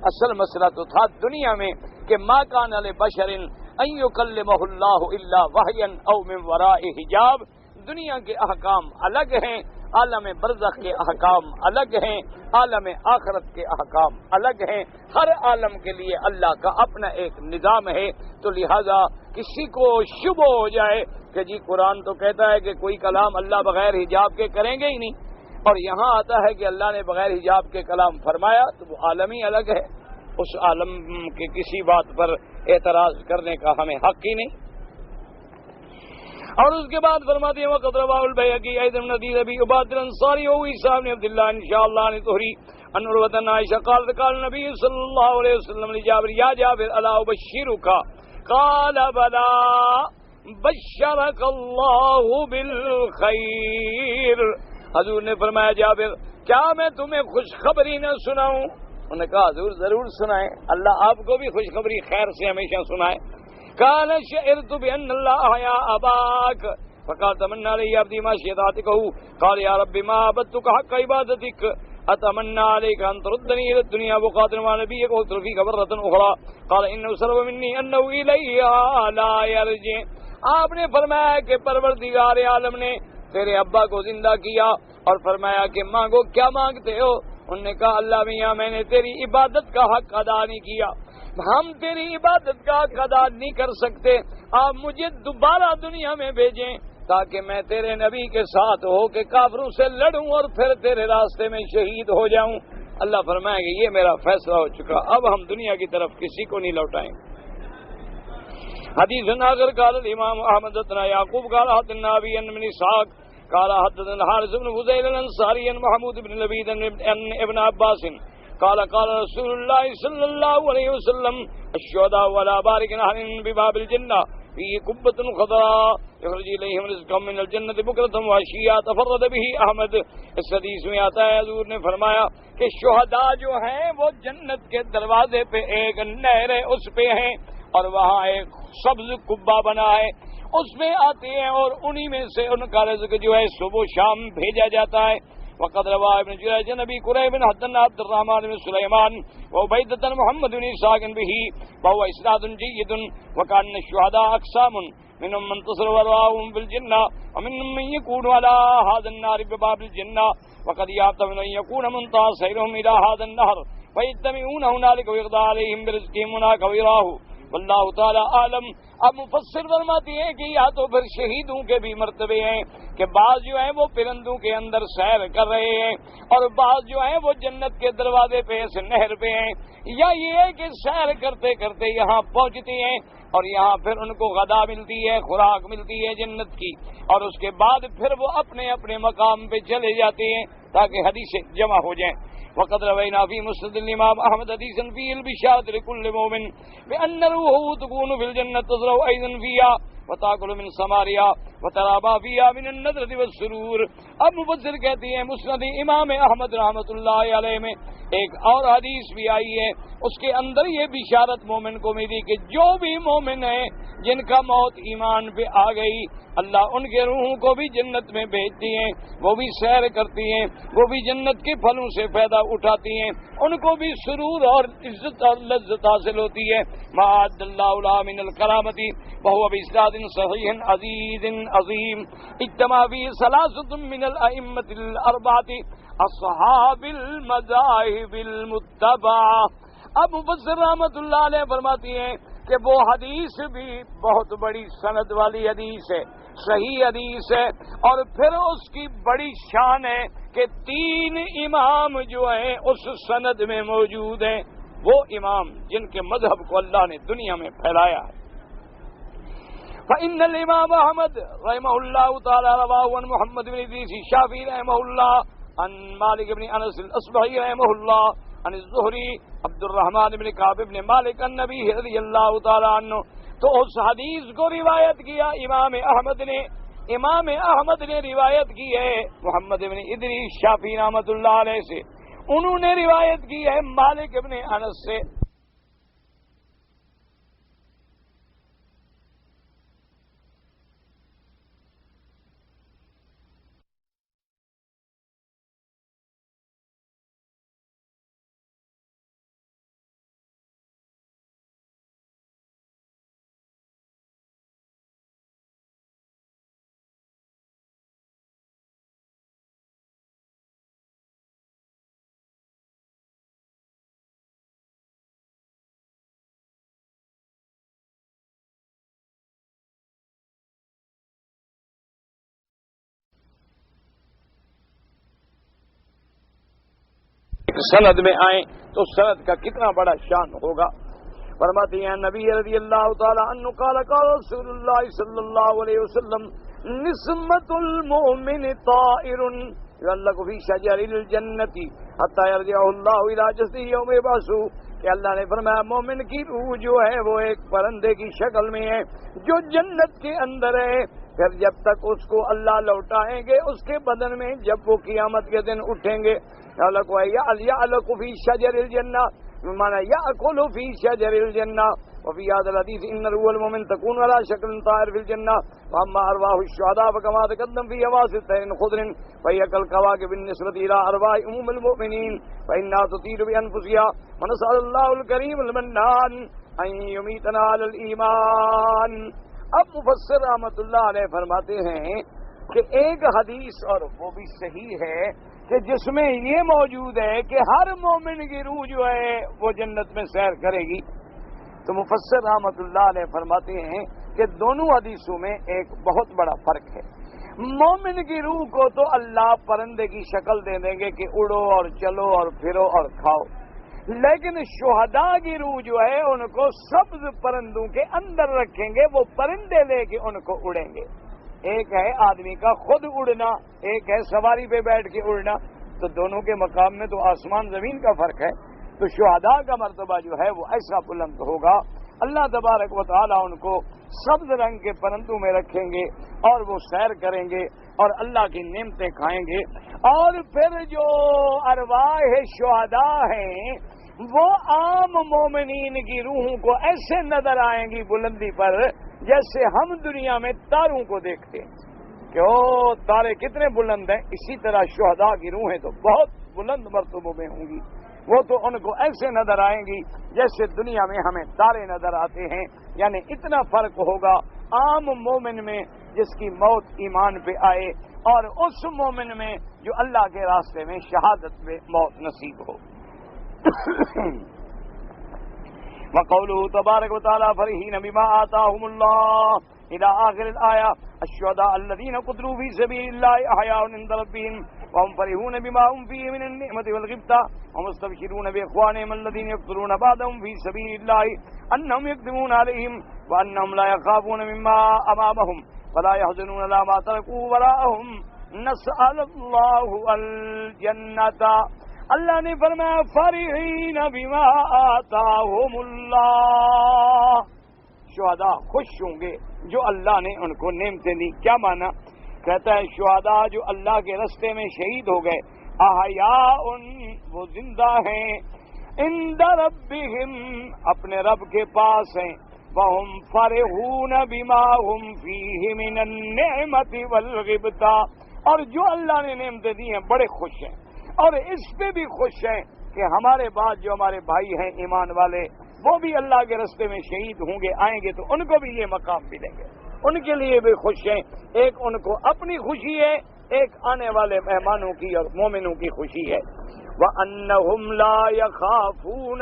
اصل مسئلہ تو تھا دنیا میں کہ ما کان لبشر ان یکلمہ اللہ الا وحیا او من وراء حجاب، دنیا کے احکام الگ ہیں، عالم برزخ کے احکام الگ ہیں، عالم آخرت کے احکام الگ ہیں، ہر عالم کے لیے اللہ کا اپنا ایک نظام ہے۔ تو لہذا کسی کو شبہ ہو جائے کہ جی قرآن تو کہتا ہے کہ کوئی کلام اللہ بغیر حجاب کے کریں گے ہی نہیں، اور یہاں آتا ہے کہ اللہ نے بغیر حجاب کے کلام فرمایا، تو وہ عالم ہی الگ ہے، اس عالم کے کسی بات پر اعتراض کرنے کا ہمیں حق ہی نہیں۔ اور اس کے بعد فرماتے ہیں وقت رواہ البیہقی ایضا ندید ابی عباد الانصاری و عیسیٰ بن عبداللہ انشاءاللہ نے تحری ان عروۃ بن عائشہ قال قال نبی صلی اللہ علیہ وسلم لجابر یا جابر الا ابشرک قال بلا بشرک اللہ بالخیر۔ حضور نے فرمایا جابر کیا میں تمہیں خوشخبری نہ سناؤں؟ انہوں نے کہا حضور ضرور سنائیں، اللہ آپ کو بھی خوشخبری خیر سے ہمیشہ سنائے۔ قال شعرت بأن الله أحيا أباك فقال تمنى لي عبدي ما شيطاتكه قال يا رب ما عبدتك حق عبادتك أتمنى عليك أن تردني إلى الدنيا وقاتل مع نبيك وقتل فيك مرة أخرى قال إنه سلب مني أنه إليها لا يرجع۔ آپ نے فرمایا کہ پروردگار عالم نے تیرے ابا کو زندہ کیا اور فرمایا کہ مانگو کیا مانگتے ہو؟ انہوں نے کہا اللہ میاں میں نے تیری عبادت کا حق ادا نہیں کیا، ہم تیری عبادت کا حق ادا نہیں کر سکتے، آپ مجھے دوبارہ دنیا میں بھیجیں تاکہ میں تیرے نبی کے ساتھ ہو کے کافروں سے لڑوں اور پھر تیرے راستے میں شہید ہو جاؤں۔ اللہ فرمائے کہ یہ میرا فیصلہ ہو چکا، اب ہم دنیا کی طرف کسی کو نہیں لوٹائیں۔ حدیث آخر قال الامام احمد حدثنا یعقوب قال حدثنا ابی بن اسحاق قال حدثنا الحارث بن فضیل الانصاری عن محمود بن لبید عن ابن عباس قال قال رسول الله صلى الله عليه وسلم الشهداء ولا بارك نهر بباب الجنة فيه قبة خضراء يخرج إليهم رزقا من الجنة بكرة وعشيا تفرد به احمد۔ اس حدیث میں آتا ہے حضور نے فرمایا کہ شہداء جو ہیں وہ جنت کے دروازے پہ ایک نہر ہے اس پہ ہیں اور وہاں ایک سبز قبہ بنا ہے، اس میں آتے ہیں اور انہی میں سے ان کا رزق جو ہے صبح شام بھیجا جاتا ہے۔ وقد روى ابن جريج عن ابي كريب حدثنا عبد الرحمن بن سليمان وعبيدة محمد بن اسحاق به وهو اسناد جيد وكان الشهداء اقسام منهم من تصر وراهم بالجنة ومنهم من يكون على هذا النار بباب الجنة وقد يحتمل ان يكون منتهى سيرهم الى هذا النهر فيجتمعون هنالك ويقضى عليهم برزقهم هناك ويراه واللہ تعالی عالم۔ اب مفسر فرماتے ہیں کہ یا تو پھر شہیدوں کے بھی مرتبے ہیں کہ بعض جو ہیں وہ پرندوں کے اندر سیر کر رہے ہیں اور بعض جو ہیں وہ جنت کے دروازے پہ اس نہر پہ ہیں، یا یہ ہے کہ سیر کرتے کرتے یہاں پہنچتے ہیں اور یہاں پھر ان کو غذا ملتی ہے، خوراک ملتی ہے جنت کی، اور اس کے بعد پھر وہ اپنے اپنے مقام پہ چلے جاتے ہیں تاکہ حدیثیں جمع ہو جائیں۔ وقد روينا في مسند الإمام أحمد حديثا فيه البشارة لكل مؤمن بأن روحه تكون في الجنة تزرع أيضا فيها وتأكل من ثمارها وترى ما فيها من النضرة والسرور۔ اب مفسر کہتے ہیں مسند امام احمد رحمۃ اللہ علیہ میں ایک اور حدیث بھی آئی ہے، اس کے اندر یہ بشارت مومن کو ملی کہ جو بھی مومن ہیں جن کا موت ایمان پہ آ گئی اللہ ان کے روحوں کو بھی جنت میں بھیجتی ہیں، وہ بھی سیر کرتی ہیں، وہ بھی جنت کے پھلوں سے فائدہ اٹھاتی ہیں، ان کو بھی سرور اور عزت اور لذت حاصل ہوتی ہے۔ معاذ اللہ علیہ من الکرامتی وهو بإسناد صحیح عزیز عظیم اجتمع فيه ثلاثة من الأئمة الأربعة اصحاب المذاهب المتبعة۔ اب مفسر رحمت اللہ علیہ فرماتی ہیں کہ وہ حدیث بھی بہت بڑی سند والی حدیث ہے، صحیح حدیث ہے، اور پھر اس کی بڑی شان ہے کہ 3 امام جو ہیں اس سند میں موجود ہیں، وہ امام جن کے مذہب کو اللہ نے دنیا میں پھیلایا ہے۔ فإن الإمام أحمد رحمه الله تعالى رواه عن محمد بن إدريس الشافعي رحمه الله عن مالك بن أنس الأصبحي رحمه الله عن الزهري عبد الرحمن بن كعب بن مالك النبي رضي الله تعالى عنه۔ تو اس حدیث کو روایت کیا امام احمد نے روایت کی ہے محمد بن ادریس شافعی رحمۃ اللہ علیہ سے، انہوں نے روایت کی ہے مالک بن انس سے۔ سند میں آئیں تو سند کا کتنا بڑا شان ہوگا۔ فرماتے ہیں نبی رضی اللہ تعالی عنہ قال قال رسول اللہ صلی اللہ علیہ وسلم نسمت المؤمن طائر يعلق في شجر الجنة حتى يرجع الله الى جسده يوم يبعث، کہ اللہ نے فرمایا مومن کی روح جو ہے وہ ایک پرندے کی شکل میں ہے جو جنت کے اندر ہے، پھر جب تک اس کو اللہ لوٹائیں گے اس کے بدن میں، جب وہ قیامت کے دن اٹھیں گے يعلق في شجر الجنة بمعنى يأكل في شجر الجنة، وفي هذا الحديث إن روح المؤمن تكون على شكل طائر في الجنة، وأما أرواح الشهداء فكما تقدم في واسطة خضر فهي كالكواكب بالنسبة إلى أرواح عموم المؤمنين فإنها تطير بأنفسها، ونسأل الله الكريم المنان أن يميتنا على الإيمان۔ اب مفسر رحمت اللہ علیہ فرماتے ہیں کہ ایک حدیث اور وہ بھی صحیح ہے کہ جس میں یہ موجود ہے کہ ہر مومن کی روح جو ہے وہ جنت میں سیر کرے گی، تو مفسر رحمت اللہ علیہ فرماتے ہیں کہ دونوں حدیثوں میں ایک بہت بڑا فرق ہے۔ مومن کی روح کو تو اللہ پرندے کی شکل دے دیں گے کہ اڑو اور چلو اور پھرو اور کھاؤ، لیکن شہداء کی روح جو ہے ان کو سبز پرندوں کے اندر رکھیں گے، وہ پرندے لے کے ان کو اڑیں گے۔ ایک ہے آدمی کا خود اڑنا، ایک ہے سواری پہ بیٹھ کے اڑنا، تو دونوں کے مقام میں تو آسمان زمین کا فرق ہے۔ تو شہداء کا مرتبہ جو ہے وہ ایسا بلند ہوگا، اللہ تبارک و تعالیٰ ان کو سبز رنگ کے پرندوں میں رکھیں گے اور وہ سیر کریں گے اور اللہ کی نعمتیں کھائیں گے، اور پھر جو ارواح شہداء ہیں وہ عام مومنین کی روحوں کو ایسے نظر آئیں گی بلندی پر جیسے ہم دنیا میں تاروں کو دیکھتے ہیں کہ او تارے کتنے بلند ہیں، اسی طرح شہداء کی روحیں تو بہت بلند مرتبوں میں ہوں گی، وہ تو ان کو ایسے نظر آئیں گی جیسے دنیا میں ہمیں تارے نظر آتے ہیں، یعنی اتنا فرق ہوگا عام مومن میں جس کی موت ایمان پہ آئے اور اس مومن میں جو اللہ کے راستے میں شہادت میں موت نصیب ہو۔ وقوله تبارك وتعالى فرحين بما آتاهم الله إلى آخر الآية الشهداء الذين قتلوا في سبيل الله أحياء عند ربهم وهم فرحون بما هم فيه من النعمة والغبطة ومستبشرون بإخوانهم الذين يقتلون بعضهم في سبيل الله أنهم يقدمون عليهم وأنهم لا يخافون مما أمامهم ولا يحزنون على ما تركوا وراءهم نسأل الله الجنة۔ اللہ نے فرمایا فرحین بما آتاہم اللہ، شہداء خوش ہوں گے جو اللہ نے ان کو نعمتیں دی۔ کیا معنی؟ کہتا ہے شہداء جو اللہ کے رستے میں شہید ہو گئے، احیاء وہ زندہ ہیں، عند ربہم اپنے رب کے پاس ہیں، وہم فرحون بما ہم فیہ من النعمت والغبطہ، اور جو اللہ نے نعمتیں دی ہیں بڑے خوش ہیں، اور اس پہ بھی خوش ہیں کہ ہمارے بعد جو ہمارے بھائی ہیں ایمان والے وہ بھی اللہ کے راستے میں شہید ہوں گے، آئیں گے تو ان کو بھی یہ مقام ملیں گے، ان کے لیے بھی خوش ہیں۔ ایک ان کو اپنی خوشی ہے، ایک آنے والے مہمانوں کی اور مومنوں کی خوشی ہے۔ وَأَنَّهُمْ لَا يَخَافُونَ،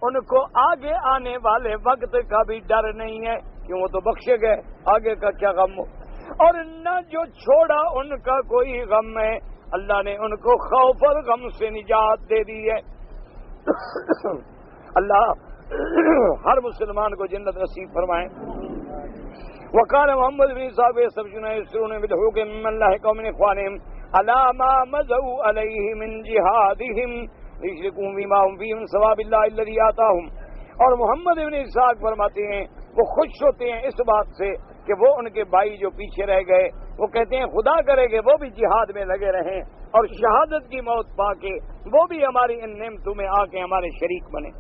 ان کو آگے آنے والے وقت کا بھی ڈر نہیں ہے، کیوں وہ تو بخشے گئے، آگے کا کیا غم ہو، اور نہ جو چھوڑا ان کا کوئی غم ہے، اللہ نے ان کو خوف اور غم سے نجات دے دی ہے۔ اللہ ہر مسلمان کو جنت نصیب فرمائے۔ وقال محمد بن صاحب يستبشرون يسرون بالحق من لا قوم اخوانهم على ما مزوا عليه من جهادهم يشركون بما هم فيه من ثواب الله الذي آتاهم، اور محمد بن اسحاق فرماتے ہیں وہ خوش ہوتے ہیں اس بات سے کہ وہ ان کے بھائی جو پیچھے رہ گئے وہ کہتے ہیں خدا کرے کہ وہ بھی جہاد میں لگے رہیں اور شہادت کی موت پا کے وہ بھی ہماری ان نعمتوں میں آ کے ہمارے شریک بنے۔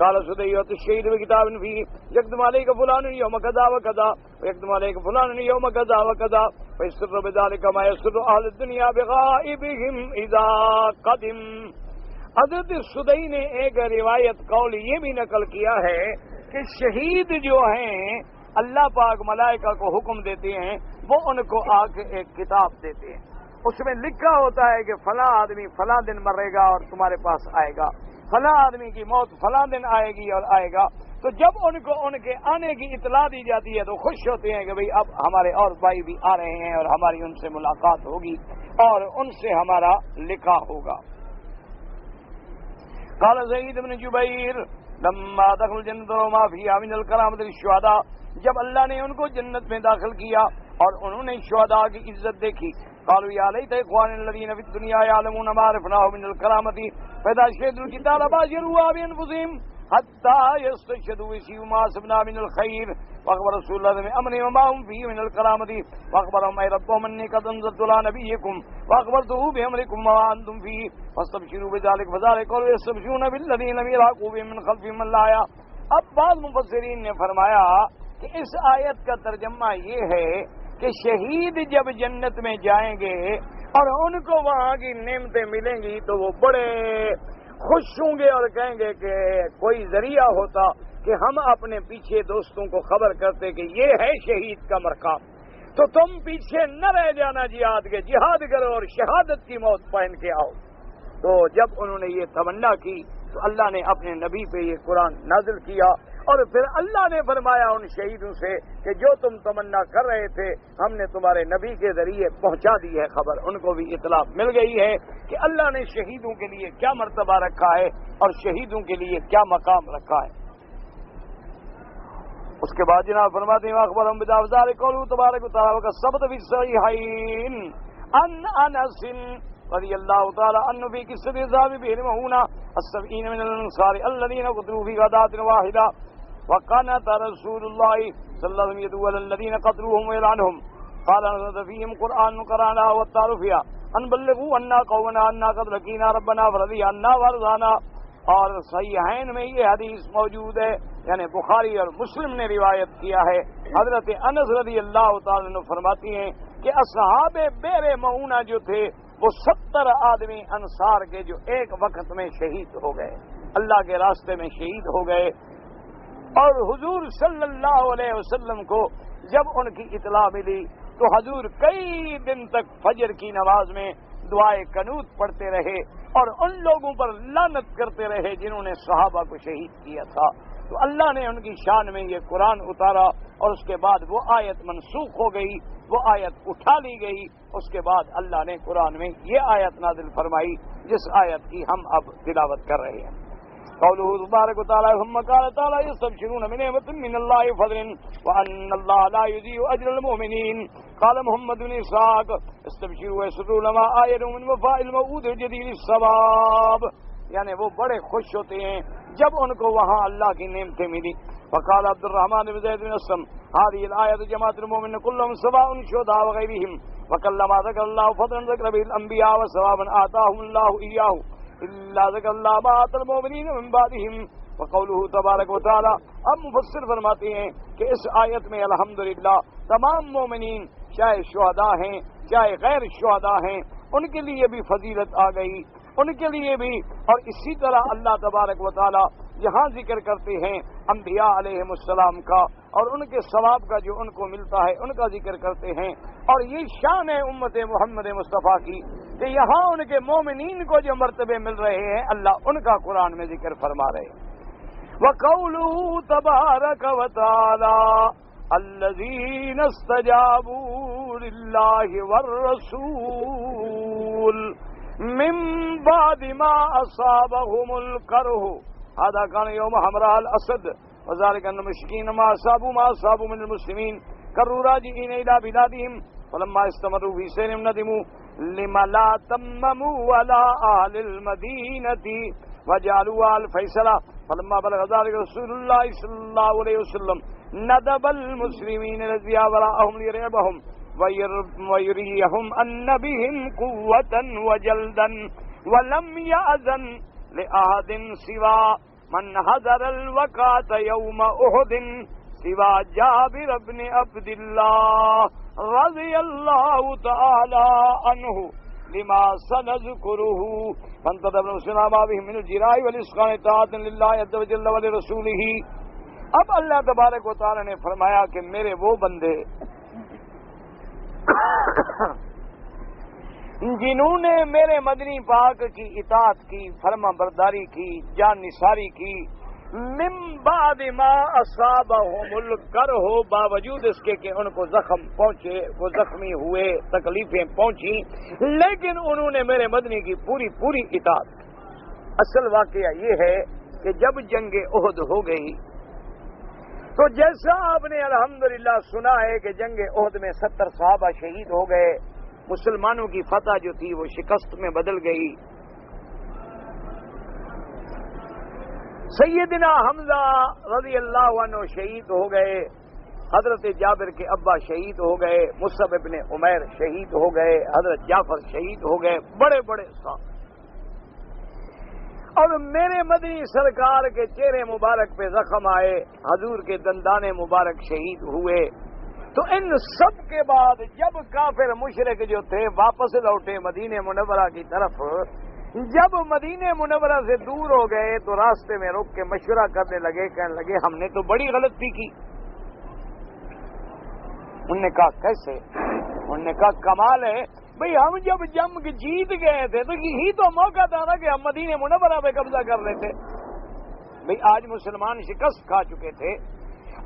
قال سدیت الشہید بکتاب فی یکتب علیک فلان یوم کذا و کذا ویکتب علیک فلان یوم کذا و کذا فیسر بذلک ما یسر اہل الدنیا بغائبہم اذا قدم۔ حضرت سدی نے ایک روایت قول یہ بھی نقل کیا ہے کہ شہید جو ہیں اللہ پاک ملائکہ کو حکم دیتے ہیں، وہ ان کو آ کے ایک کتاب دیتے ہیں، اس میں لکھا ہوتا ہے کہ فلاں آدمی فلاں دن مرے گا اور تمہارے پاس آئے گا، فلاں آدمی کی موت فلاں دن آئے گی اور آئے گا۔ تو جب ان کو ان کے آنے کی اطلاع دی جاتی ہے تو خوش ہوتے ہیں کہ بھئی اب ہمارے اور بھائی بھی آ رہے ہیں اور ہماری ان سے ملاقات ہوگی اور ان سے ہمارا لقاء ہوگا۔ قال سعید بن جبیر لما دخل الجنت وما فيها من الكرامة للشهداء، جب اللہ نے ان کو جنت میں داخل کیا اور انہوں نے شہداء کی عزت دیکھی، قالوا یا لیت اخوان الذین فی الدنیا یعلمون ما عرفناه من الکرامة فاذا شهدوا القتال باشروها بانفسهم حتى يستشهدوا ويسيئوا ما حسبنا من الخير، واخبر رسول الله من امر وما هم فيه من الكرامة، واخبرهم اي ربهم اني قد انزلت على نبيكم واخبرته بامركم وما انتم فيه فاستبشروا بذلك فذلك قالوا يستبشرون بالذين لم يلحقوا بهم من خلفهم من لا آیا۔ اب بعض مفسرین نے فرمایا کہ اس آیت کا ترجمہ یہ ہے کہ شہید جب جنت میں جائیں گے اور ان کو وہاں کی نعمتیں ملیں گی تو وہ بڑے خوش ہوں گے اور کہیں گے کہ کوئی ذریعہ ہوتا کہ ہم اپنے پیچھے دوستوں کو خبر کرتے کہ یہ ہے شہید کا مقام، تو تم پیچھے نہ رہ جانا جہاد کے، جہاد کرو اور شہادت کی موت پہن کے آؤ۔ تو جب انہوں نے یہ تمنا کی تو اللہ نے اپنے نبی پہ یہ قرآن نازل کیا اور پھر اللہ نے فرمایا ان شہیدوں سے کہ جو تم تمنا کر رہے تھے ہم نے تمہارے نبی کے ذریعے پہنچا دی ہے خبر، ان کو بھی اطلاع مل گئی ہے کہ اللہ نے شہیدوں کے لیے کیا مرتبہ رکھا ہے اور شہیدوں کے لیے کیا مقام رکھا ہے۔ اس کے بعد جناب فرماتے ہیں اخبرهم بذلك قوله تبارک و تعالی کا ثبت فی الصحیحین ان انس رضی اللہ تعالی عنہ فی قصۃ ذهاب بئر مؤونہ السبعین من الانصار الذين قتلوا في غداة واحدة وقنت رسول الله صلى الله عليه وسلم يدعو الذين قتلوهم ويلعنهم قال نزل فيهم قرآن قرآنها والتعرف فيها ان بلغوا عنا قومنا انا قد لقينا ربنا فرضي عنا وارضانا۔ اور صحیحین میں یہ حدیث موجود ہے، یعنی بخاری اور مسلم نے روایت کیا ہے، حضرت انس رضی اللہ تعالی عنہ فرماتی ہیں کہ اصحاب بئر مؤونہ جو تھے وہ 70 آدمی انصار کے جو ایک وقت میں شہید ہو گئے، اللہ کے راستے میں شہید ہو گئے۔ اور حضور صلی اللہ علیہ وسلم کو جب ان کی اطلاع ملی تو حضور کئی دن تک فجر کی نماز میں دعائے قنوت پڑھتے رہے اور ان لوگوں پر لعنت کرتے رہے جنہوں نے صحابہ کو شہید کیا تھا۔ تو اللہ نے ان کی شان میں یہ قرآن اتارا اور اس کے بعد وہ آیت منسوخ ہو گئی، وہ آیت اٹھا لی گئی، اس کے بعد اللہ نے قرآن میں یہ آیت نازل فرمائی جس آیت کی ہم اب تلاوت کر رہے ہیں۔ قوله تبارک وتعالی ثم قال تعالی يستبشرون بنعمة من الله وفضل وان الله لا يضيع اجر المؤمنين قال محمد بن اسحاق استبشروا ويسروا لما آيروا من وفاء الموعود الجديد الثواب، یعنی وہ بڑے خوش ہوتے ہیں جب ان کو وہاں اللہ کی نعمتیں ملی۔ وقال عبد الرحمن بن زید بن اسلم هذه الآية جماعة المؤمنين كلهم سواء شهداء وغيرهم وكلما ذكر الله فضلا ذكر به الأنبياء وثوابا آتاهم الله إياه إلا ذكر الله ما آتى المؤمنين من بعدهم وقوله تبارک و تعالی۔ اب مفسر فرماتے ہیں کہ اس آیت میں الحمدللہ تمام مومنین چاہے شہداء ہیں چاہے غیر شہداء ہیں ان کے لیے بھی فضیلت آ گئی، ان کے لیے بھی، اور اسی طرح اللہ تبارک و تعالی یہاں ذکر کرتے ہیں انبیاء علیہم السلام کا اور ان کے ثواب کا جو ان کو ملتا ہے ان کا ذکر کرتے ہیں، اور یہ شان ہے امت محمد مصطفیٰ کی کہ یہاں ان کے مومنین کو جو مرتبے مل رہے ہیں اللہ ان کا قرآن میں ذکر فرما رہے ہیں۔ وَقَوْلُهُ تَبَارَكَ وَتَعَالَى الَّذِينَ اسْتَجَابُوا لِلَّهِ وَالرَّسُولِ مِن بَعْدِ مَا أَصَابَهُمُ الْكَرْهُ هَذَا كَانَ يَوْمَ حَمْرَاءِ الْأَسَدِ وَذَلِكَ أَنَّ الْمُشْرِكِينَ مَا أَصَابُوا مِنَ الْمُسْلِمِينَ كَانُوا راجعين إِلَى بِلَادِهِمْ فَلَمَّا اسْتَمَرُّوا فِي سَيْرِهِمْ نَدِمُوا لِمَا لَا تَمَّمُوا عَلَى أَهْلِ الْمَدِينَةِ وَجَعَلُوهَا الْفَيْصَلَةَ فَلَمَّا بَلَغَ ذَلِكَ رَسُولُ اللَّهِ صَلَّى اللَّهُ عَلَيْهِ وسلم ندب المسلمين الذين وراءهم ليرعبهم ويريهم أن بهم قوة وجلدا ولم يأذن لأحد سوى من حضر الوقعة يوم أحد سوى جابر بن عبد الله رضي الله تعالى عنه لما سنذكره فانتدب المسلمين ما بهم من الجراح والإسقان طاعة لله عز وجل ولرسوله۔ اب اللہ تبارک و تعالی نے فرمایا کہ میرے وہ بندے جنہوں نے میرے مدنی پاک کی اطاعت کی، فرما برداری کی، جان نثاری کی، من بعد ما اصابہم الکرہ، باوجود اس کے کہ ان کو زخم پہنچے، وہ زخمی ہوئے، تکلیفیں پہنچی، لیکن انہوں نے میرے مدنی کی پوری اطاعت کی۔ اصل واقعہ یہ ہے کہ جب جنگ احد ہو گئی تو جیسا آپ نے الحمدللہ سنا ہے کہ جنگ احد میں 70 صحابہ شہید ہو گئے، مسلمانوں کی فتح جو تھی وہ شکست میں بدل گئی۔ سیدنا حمزہ رضی اللہ عنہ شہید ہو گئے، حضرت جابر کے ابا شہید ہو گئے، مصعب ابن عمیر شہید ہو گئے، حضرت جعفر شہید ہو گئے، بڑے صاحب، اور میرے مدنی سرکار کے چہرے مبارک پہ زخم آئے، حضور کے دندان مبارک شہید ہوئے۔ تو ان سب کے بعد جب کافر مشرک جو تھے واپس لوٹے مدینہ منورہ کی طرف، جب مدینہ منورہ سے دور ہو گئے تو راستے میں رک کے مشورہ کرنے لگے، کہنے لگے ہم نے تو بڑی غلطی کی۔ انہوں نے کہا کیسے؟ انہوں نے کہا کمال ہے بھئی، ہم جب جنگ جیت گئے تھے تو یہی تو موقع تھا نا کہ ہم مدینہ منورہ پہ قبضہ کر لیتے۔ بھئی آج مسلمان شکست کھا چکے تھے،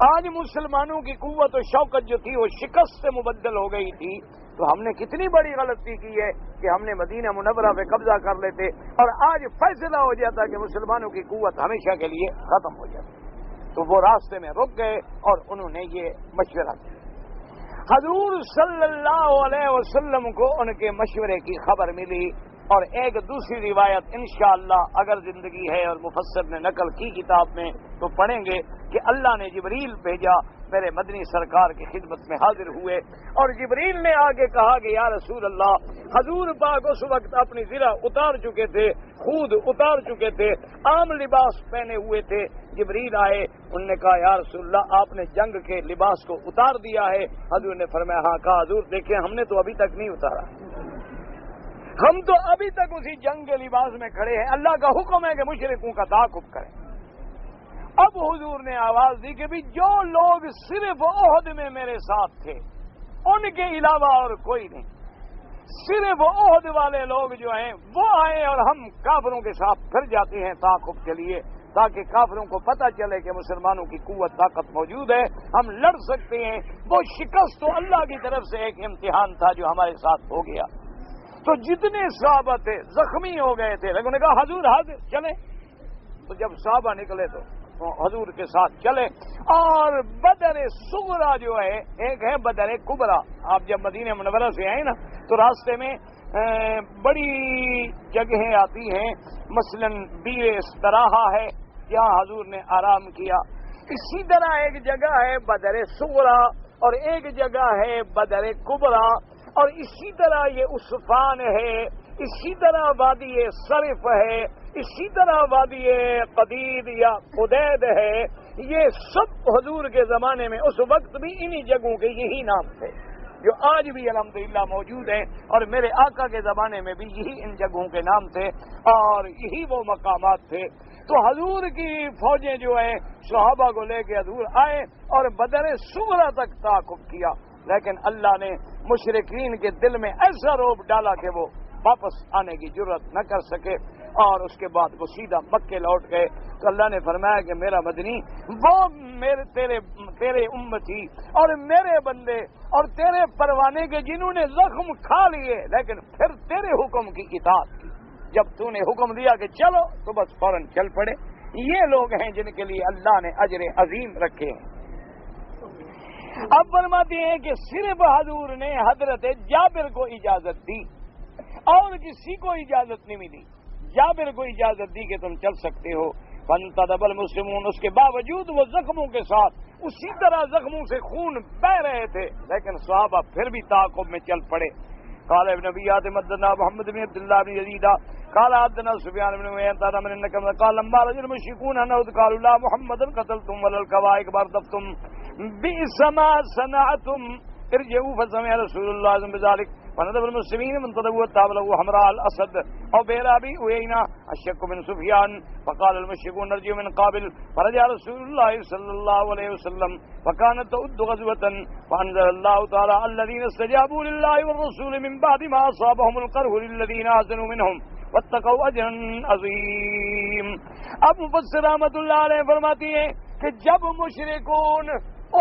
آج مسلمانوں کی قوت و شوکت جو تھی وہ شکست سے مبدل ہو گئی تھی، تو ہم نے کتنی بڑی غلطی کی ہے کہ ہم نے مدینہ منورہ پہ قبضہ کر لیتے اور آج فیصلہ ہو جاتا کہ مسلمانوں کی قوت ہمیشہ کے لیے ختم ہو جاتی۔ تو وہ راستے میں رک گئے اور انہوں نے یہ مشورہ کیا۔ حضور صلی اللہ علیہ وسلم کو ان کے مشورے کی خبر ملی، اور ایک دوسری روایت انشاءاللہ اگر زندگی ہے اور مفسر نے نقل کی کتاب میں تو پڑھیں گے کہ اللہ نے جبریل بھیجا، میرے مدنی سرکار کی خدمت میں حاضر ہوئے، اور جبریل نے آگے کہا کہ یا رسول اللہ، حضور پاک اس وقت اپنی زرہ اتار چکے تھے، خود اتار چکے تھے، عام لباس پہنے ہوئے تھے۔ جبریل آئے، انہوں نے کہا یا رسول اللہ آپ نے جنگ کے لباس کو اتار دیا ہے؟ حضور نے فرمایا ہاں۔ کہا حضور دیکھیں ہم نے تو ابھی تک نہیں اتارا، ہم تو ابھی تک اسی جنگ کے لباس میں کھڑے ہیں، اللہ کا حکم ہے کہ مشرکوں کا تعاقب کریں۔ اب حضور نے آواز دی کہ بھی جو لوگ صرف احد میں میرے ساتھ تھے ان کے علاوہ اور کوئی نہیں، صرف احد والے لوگ جو ہیں وہ آئیں اور ہم کافروں کے ساتھ پھر جاتے ہیں تعاقب کے لیے، تاکہ کافروں کو پتہ چلے کہ مسلمانوں کی قوت طاقت موجود ہے، ہم لڑ سکتے ہیں۔ وہ شکست تو اللہ کی طرف سے ایک امتحان تھا جو ہمارے ساتھ ہو گیا۔ تو جتنے صحابہ تھے زخمی ہو گئے تھے، لیکن انہوں نے کہا حضور حاضر چلیں۔ تو جب صحابہ نکلے تو حضور کے ساتھ چلے، اور بدر صغرا جو ہے، ایک ہے بدر کبرا۔ آپ جب مدینہ منورہ سے آئے نا تو راستے میں بڑی جگہیں آتی ہیں، مثلا بیر استراحہ ہے، یہاں حضور نے آرام کیا۔ اسی طرح ایک جگہ ہے بدر صغرا اور ایک جگہ ہے بدر کبرا، اور اسی طرح یہ عصفان ہے، اسی طرح وادی صرف ہے، اسی طرح وادی قدید یا قدید ہے۔ یہ سب حضور کے زمانے میں اس وقت بھی انہی جگہوں کے یہی نام تھے جو آج بھی الحمدللہ موجود ہیں، اور میرے آقا کے زمانے میں بھی یہی ان جگہوں کے نام تھے اور یہی وہ مقامات تھے۔ تو حضور کی فوجیں جو ہیں صحابہ کو لے کے حضور آئے اور بدر صغرا تک تعاقب کیا، لیکن اللہ نے مشرکین کے دل میں ایسا روب ڈالا کہ وہ واپس آنے کی جرات نہ کر سکے، اور اس کے بعد وہ سیدھا مکے لوٹ گئے۔ تو اللہ نے فرمایا کہ میرا مدنی وہ تیرے امتی اور میرے بندے اور تیرے پروانے کے جنہوں نے زخم کھا لیے لیکن پھر تیرے حکم کی اطاعت کی، جب تو نے حکم دیا کہ چلو تو بس فوراً چل پڑے، یہ لوگ ہیں جن کے لیے اللہ نے اجر عظیم رکھے ہیں۔ اب فرماتے ہیں کہ صرف حضور نے حضرت جابر کو اجازت دی اور کسی کو اجازت نہیں ملی، جابر کو اجازت دی کہ تم چل سکتے ہو۔ فانتدب المسلمون، اس کے باوجود وہ زخموں کے ساتھ اسی طرح زخموں سے خون بہ رہے تھے لیکن صحابہ پھر بھی تعاقب میں چل پڑے۔ قال ابن ابیات مدنا محمد بن عبد الله بن يزيد قال عبدنا سفيان بن عيينة من النكم قال لما رجل المشركون انه قالوا لا محمد قتلتم ولا الكوائك بردفتم بئس ما صنعتم ارجعوا فسمع رسول الله صلى الله عليه وسلم فندب المسلمين من تدبوا التابلوا حمراء الاسد او بيرابي وينا الشك من سفيان فقال المشركون نرجع من قابل فرجع رسول الله صلى الله عليه وسلم فكانت تؤد غزوة فانزل الله تعالى الذين استجابوا لله والرسول من بعد ما اصابهم القرح للذين احسنوا منهم واتقوا اجرا عظيم۔ اب مفسر رحمۃ اللہ علیہ فرماتی ہیں کہ جب مشرکون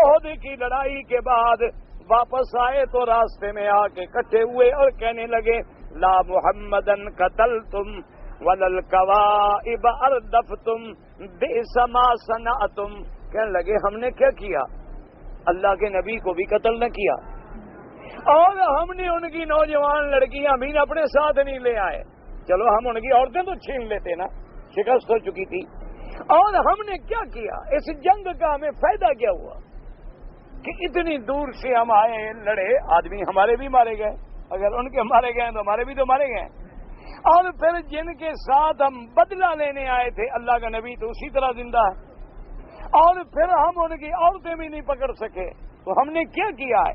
احد کی لڑائی کے بعد واپس آئے تو راستے میں آ کے اکٹھے ہوئے اور کہنے لگے لا محمدن قتلتم ولا الکوائب اردفتم بئس ما صنعتم، کہنے لگے ہم نے کیا کیا، اللہ کے نبی کو بھی قتل نہ کیا اور ہم نے ان کی نوجوان لڑکیاں بھی اپنے ساتھ نہیں لے آئے، چلو ہم ان کی عورتیں تو چھین لیتے نا، شکست ہو چکی تھی، اور ہم نے کیا کیا، اس جنگ کا ہمیں فائدہ کیا ہوا کہ اتنی دور سے ہم آئے لڑے، آدمی ہمارے بھی مارے گئے، اگر ان کے مارے گئے تو ہمارے بھی تو مارے گئے، اور پھر جن کے ساتھ ہم بدلہ لینے آئے تھے اللہ کا نبی تو اسی طرح زندہ ہے، اور پھر ہم ان کی عورتیں بھی نہیں پکڑ سکے، تو ہم نے کیا کیا ہے،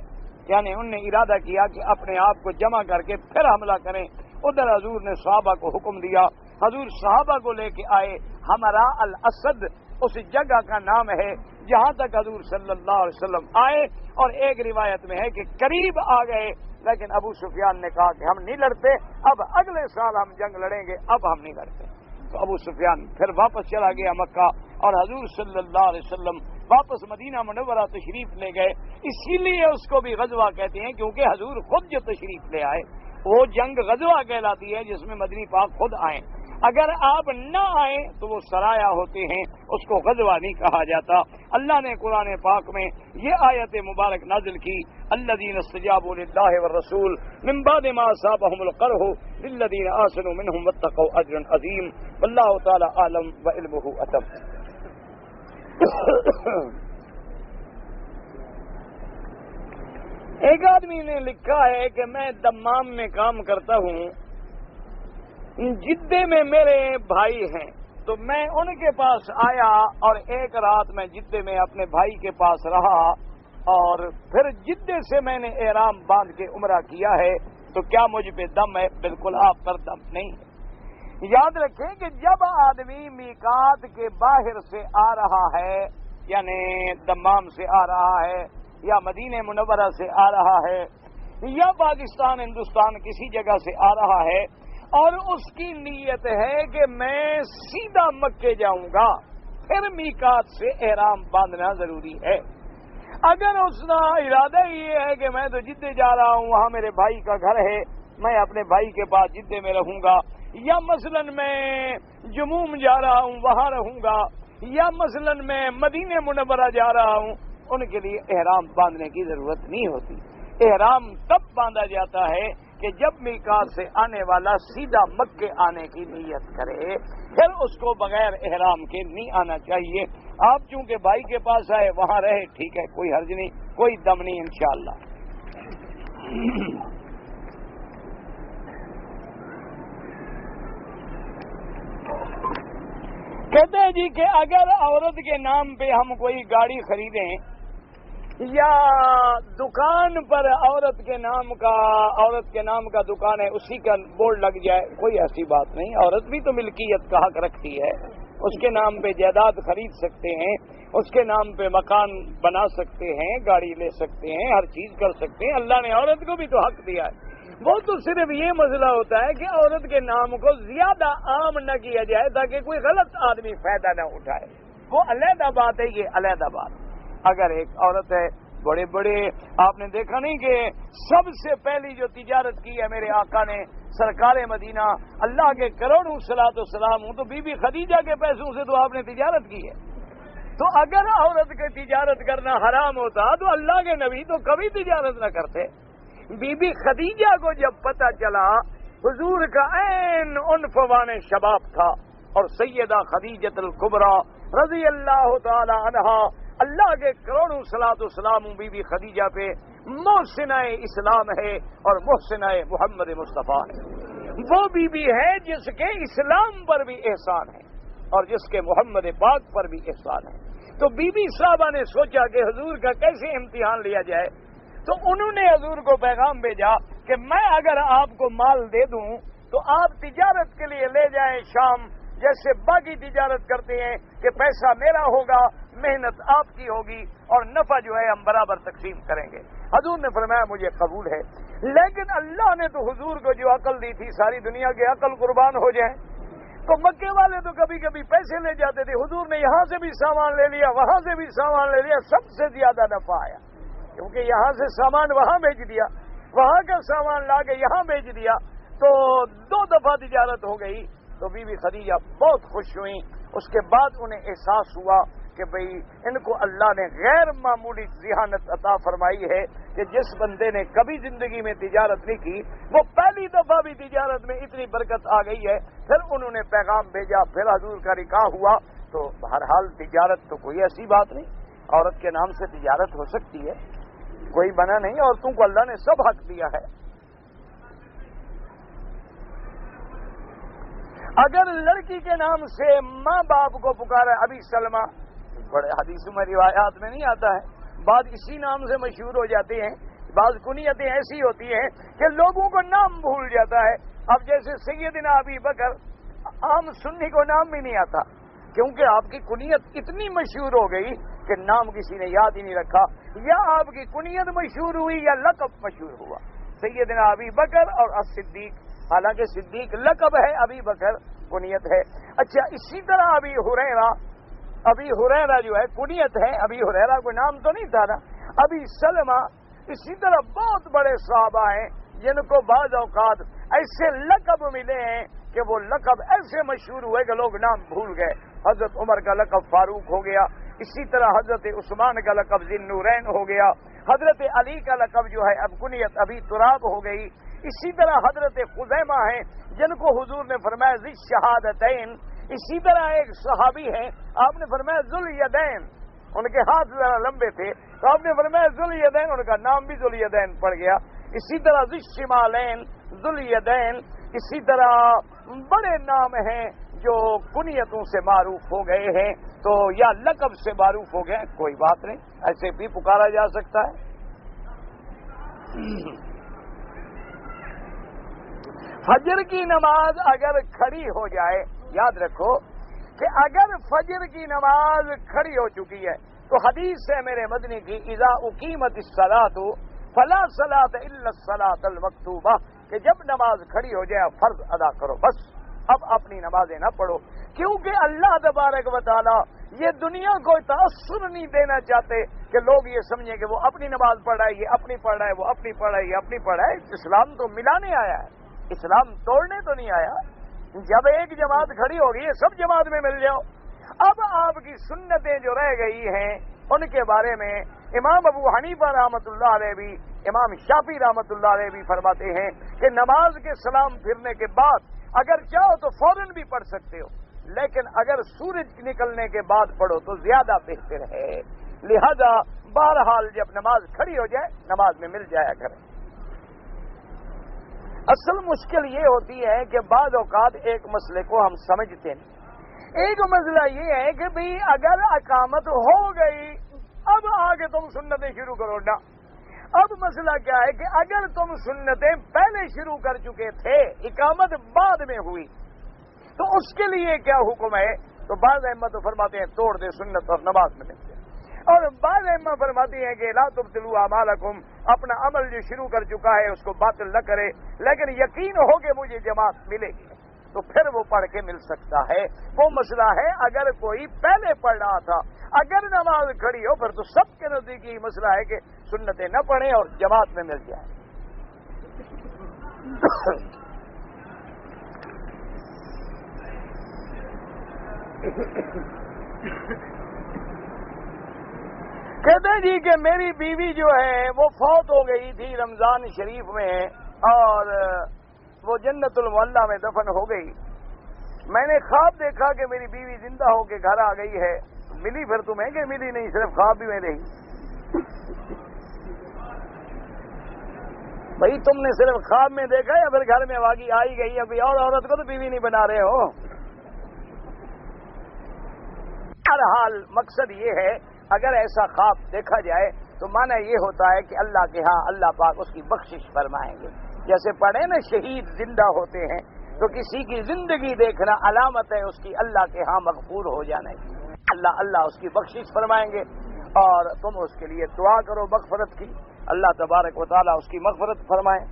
یعنی انہوں نے ارادہ کیا کہ اپنے آپ کو جمع کر کے پھر حملہ کریں۔ ادھر حضور نے صحابہ کو حکم دیا، حضور صحابہ کو لے کے آئے ہمراء الاسد، اس جگہ کا نام ہے جہاں تک حضور صلی اللہ علیہ وسلم آئے، اور ایک روایت میں ہے کہ قریب آ گئے لیکن ابو سفیان نے کہا کہ ہم نہیں لڑتے، اب اگلے سال ہم جنگ لڑیں گے، اب ہم نہیں لڑتے۔ تو ابو سفیان پھر واپس چلا گیا مکہ، اور حضور صلی اللہ علیہ وسلم واپس مدینہ منورہ تشریف لے گئے، اسی لیے اس کو بھی غزوہ کہتے ہیں کیونکہ حضور خود جو تشریف لے آئے وہ جنگ غزوہ کہلاتی ہے جس میں مدنی پاک خود آئیں، اگر آپ نہ آئیں تو وہ سرایا ہوتے ہیں، اس کو غزوہ نہیں کہا جاتا۔ اللہ نے قرآن پاک میں یہ آیت مبارک نازل کی الذین استجابوا للہ والرسول من بعد ما اصابهم القرح للذین احسنوا منهم واتقوا اجرا عظیم واللہ تعالی اعلم وعلمہ اتم۔ ایک آدمی نے لکھا ہے کہ میں دمام میں کام کرتا ہوں، جدے میں میرے بھائی ہیں، تو میں ان کے پاس آیا اور ایک رات میں جدے میں اپنے بھائی کے پاس رہا، اور پھر جدے سے میں نے احرام باندھ کے عمرہ کیا ہے، تو کیا مجھ پہ دم ہے؟ بالکل آپ پر دم نہیں ہے۔ یاد رکھیں کہ جب آدمی میقات کے باہر سے آ رہا ہے، یعنی دمام سے آ رہا ہے یا مدینہ منورہ سے آ رہا ہے یا پاکستان ہندوستان کسی جگہ سے آ رہا ہے، اور اس کی نیت ہے کہ میں سیدھا مکے جاؤں گا، پھر میقات سے احرام باندھنا ضروری ہے۔ اگر اس کا ارادہ یہ ہے کہ میں تو جدے جا رہا ہوں، وہاں میرے بھائی کا گھر ہے، میں اپنے بھائی کے پاس جدے میں رہوں گا، یا مثلا میں جموم جا رہا ہوں وہاں رہوں گا، یا مثلا میں مدینہ منورہ جا رہا ہوں، ان کے لیے احرام باندھنے کی ضرورت نہیں ہوتی۔ احرام تب باندھا جاتا ہے کہ جب میقات سے آنے والا سیدھا مکے آنے کی نیت کرے، پھر اس کو بغیر احرام کے نہیں آنا چاہیے۔ آپ چونکہ بھائی کے پاس آئے وہاں رہے، ٹھیک ہے، کوئی حرج نہیں، کوئی دم نہیں انشاءاللہ۔ کہتے ہیں جی کہ اگر عورت کے نام پہ ہم کوئی گاڑی خریدیں یا دکان پر عورت کے نام کا دکان ہے اسی کا بورڈ لگ جائے، کوئی ایسی بات نہیں، عورت بھی تو ملکیت کا حق رکھتی ہے، اس کے نام پہ جائیداد خرید سکتے ہیں، اس کے نام پہ مکان بنا سکتے ہیں، گاڑی لے سکتے ہیں، ہر چیز کر سکتے ہیں، اللہ نے عورت کو بھی تو حق دیا ہے۔ وہ تو صرف یہ مسئلہ ہوتا ہے کہ عورت کے نام کو زیادہ عام نہ کیا جائے تاکہ کوئی غلط آدمی فائدہ نہ اٹھائے، وہ علیحدہ بات ہے، یہ علیحدہ بات۔ اگر ایک عورت ہے، بڑے بڑے آپ نے دیکھا نہیں کہ سب سے پہلی جو تجارت کی ہے میرے آقا نے سرکار مدینہ اللہ کے کروڑوں صلاۃ و سلام ہوں، تو بی بی خدیجہ کے پیسوں سے تو آپ نے تجارت کی ہے۔ تو اگر عورت کی تجارت کرنا حرام ہوتا تو اللہ کے نبی تو کبھی تجارت نہ کرتے۔ بی بی خدیجہ کو جب پتہ چلا حضور کا عین عنفوان شباب تھا، اور سیدہ خدیجۃ الکبریٰ رضی اللہ تعالی عنہا اللہ کے کروڑوں صلاۃ و سلام بی بی خدیجہ پہ محسنہ اسلام ہے اور محسنہ محمد مصطفیٰ ہے، وہ بی بی ہے جس کے اسلام پر بھی احسان ہے اور جس کے محمد پاک پر بھی احسان ہے۔ تو بی بی صاحبہ نے سوچا کہ حضور کا کیسے امتحان لیا جائے، تو انہوں نے حضور کو پیغام بھیجا کہ میں اگر آپ کو مال دے دوں تو آپ تجارت کے لیے لے جائیں شام، جیسے باقی تجارت کرتے ہیں کہ پیسہ میرا ہوگا، محنت آپ کی ہوگی اور نفع جو ہے ہم برابر تقسیم کریں گے۔ حضور نے فرمایا مجھے قبول ہے، لیکن اللہ نے تو حضور کو جو عقل دی تھی ساری دنیا کی عقل قربان ہو جائے۔ تو مکے والے تو کبھی کبھی پیسے لے جاتے تھے، حضور نے یہاں سے بھی سامان لے لیا، وہاں سے بھی سامان لے لیا، سب سے زیادہ نفع آیا، کیونکہ یہاں سے سامان وہاں بھیج دیا، وہاں کا سامان لا کے یہاں بھیج دیا، تو 2 دفعہ تجارت ہو گئی۔ تو بی بی خدیجہ بہت خوش ہوئیں۔ اس کے بعد انہیں احساس ہوا کہ بھئی ان کو اللہ نے غیر معمولی ذہانت عطا فرمائی ہے کہ جس بندے نے کبھی زندگی میں تجارت نہیں کی وہ پہلی دفعہ بھی تجارت میں اتنی برکت آ گئی ہے۔ پھر انہوں نے پیغام بھیجا، پھر حضور کا نکاح ہوا۔ تو بہرحال تجارت تو کوئی ایسی بات نہیں، عورت کے نام سے تجارت ہو سکتی ہے، کوئی منع نہیں، عورتوں کو اللہ نے سب حق دیا ہے۔ اگر لڑکی کے نام سے ماں باپ کو پکارا، ابھی سلمہ، بڑے حدیثوں میں روایات میں نہیں آتا ہے، بعض اسی نام سے مشہور ہو جاتے ہیں، بعض کنیتیں ایسی ہوتی ہیں کہ لوگوں کو نام بھول جاتا ہے۔ اب جیسے سیدنا ابی بکر، عام سنی کو نام بھی نہیں آتا، کیونکہ آپ کی کنیت اتنی مشہور ہو گئی کہ نام کسی نے یاد ہی نہیں رکھا، یا آپ کی کنیت مشہور ہوئی یا لقب مشہور ہوا۔ سیدنا ابی بکر اور الصدیق، حالانکہ صدیق لقب ہے، ابی بکر کنیت ہے۔ اچھا، اسی طرح ابی ہریرہ جو ہے کنیت ہے، ابی ہریرہ کوئی نام تو نہیں تھا نا۔ ابی سلمہ، اسی طرح بہت بڑے صحابہ ہیں جن کو بعض اوقات ایسے لقب ملے ہیں کہ وہ لقب ایسے مشہور ہوئے کہ لوگ نام بھول گئے۔ حضرت عمر کا لقب فاروق ہو گیا، اسی طرح حضرت عثمان کا لقب ذی النورین ہو گیا، حضرت علی کا لقب جو ہے اب کنیت ابی تراب ہو گئی، اسی طرح حضرت خزیمہ ہیں جن کو حضور نے فرمایا ذی الشہادتین، اسی طرح ایک صحابی ہیں آپ نے فرمایا ذوالیدین، ان کے ہاتھ ذرا لمبے تھے تو آپ نے فرمایا ذوالیدین، ان کا نام بھی ذوالیدین پڑ گیا۔ اسی طرح ذی الشمالین، ذوالیدین، اسی طرح بڑے نام ہیں جو کنیتوں سے معروف ہو گئے ہیں، تو یا لقب سے معروف ہو گئے، کوئی بات نہیں، ایسے بھی پکارا جا سکتا ہے۔ فجر کی نماز اگر کھڑی ہو جائے، یاد رکھو کہ اگر فجر کی نماز کھڑی ہو چکی ہے تو حدیث ہے میرے مدنی کی، اذا اقیمت الصلاۃ فلا صلاۃ الا الصلاۃ المکتوبہ، کہ جب نماز کھڑی ہو جائے فرض ادا کرو، بس اب اپنی نمازیں نہ پڑھو، کیونکہ اللہ تبارک و تعالی یہ دنیا کو تاثر نہیں دینا چاہتے کہ لوگ یہ سمجھیں کہ وہ اپنی نماز پڑھ رہا ہے، یہ اپنی پڑھ رہا ہے، وہ اپنی پڑھ رہا ہے، یہ اپنی پڑھ رہا ہے۔ اسلام تو ملانے آیا ہے، اسلام توڑنے تو نہیں آیا۔ جب ایک جماعت کھڑی ہوگی سب جماعت میں مل جاؤ۔ اب آپ کی سنتیں جو رہ گئی ہیں ان کے بارے میں امام ابو حنیفہ رحمۃ اللہ علیہ بھی، امام شافعی رحمۃ اللہ علیہ بھی فرماتے ہیں کہ نماز کے سلام پھرنے کے بعد اگر چاہو تو فوراً بھی پڑھ سکتے ہو، لیکن اگر سورج نکلنے کے بعد پڑھو تو زیادہ بہتر ہے۔ لہذا بہرحال جب نماز کھڑی ہو جائے نماز میں مل جایا کریں۔ اصل مشکل یہ ہوتی ہے کہ بعض اوقات ایک مسئلے کو ہم سمجھتے ہیں۔ ایک مسئلہ یہ ہے کہ بھئی اگر اقامت ہو گئی اب آگے تم سنتیں شروع کرو نا۔ اب مسئلہ کیا ہے کہ اگر تم سنتیں پہلے شروع کر چکے تھے، اقامت بعد میں ہوئی، تو اس کے لیے کیا حکم ہے؟ تو بعض احمد فرماتے ہیں توڑ دے سنت اور نماز میں ملتے ہیں۔ اور بعض ائمہ فرماتی ہیں کہ لا تبطلوا اعمالکم، اپنا عمل جو شروع کر چکا ہے اس کو باطل نہ کرے، لیکن یقین ہو کہ مجھے جماعت ملے گی تو پھر وہ پڑھ کے مل سکتا ہے۔ وہ مسئلہ ہے اگر کوئی پہلے پڑھ رہا تھا، اگر نماز کھڑی ہو پھر تو سب کے نزدیک یہ مسئلہ ہے کہ سنتیں نہ پڑھیں اور جماعت میں مل جائے۔ کہتے ہیں جی کہ میری بیوی جو ہے وہ فوت ہو گئی تھی رمضان شریف میں اور وہ جنت المعلا میں دفن ہو گئی۔ میں نے خواب دیکھا کہ میری بیوی زندہ ہو کے گھر آ گئی ہے، ملی پھر تمہیں کہ ملی نہیں، صرف خواب بھی میں رہی؟ بھائی تم نے صرف خواب میں دیکھا یا پھر گھر میں واقعی آئی گئی؟ ابھی اور عورت کو تو بیوی نہیں بنا رہے ہو۔ بہرحال مقصد یہ ہے اگر ایسا خواب دیکھا جائے تو معنی یہ ہوتا ہے کہ اللہ کے ہاں اللہ پاک اس کی بخشش فرمائیں گے۔ جیسے پڑھے نا شہید زندہ ہوتے ہیں تو کسی کی زندگی دیکھنا علامت ہے اس کی اللہ کے ہاں مغفور ہو جانے کی، اللہ اس کی بخشش فرمائیں گے اور تم اس کے لیے دعا کرو مغفرت کی، اللہ تبارک و تعالیٰ اس کی مغفرت فرمائے۔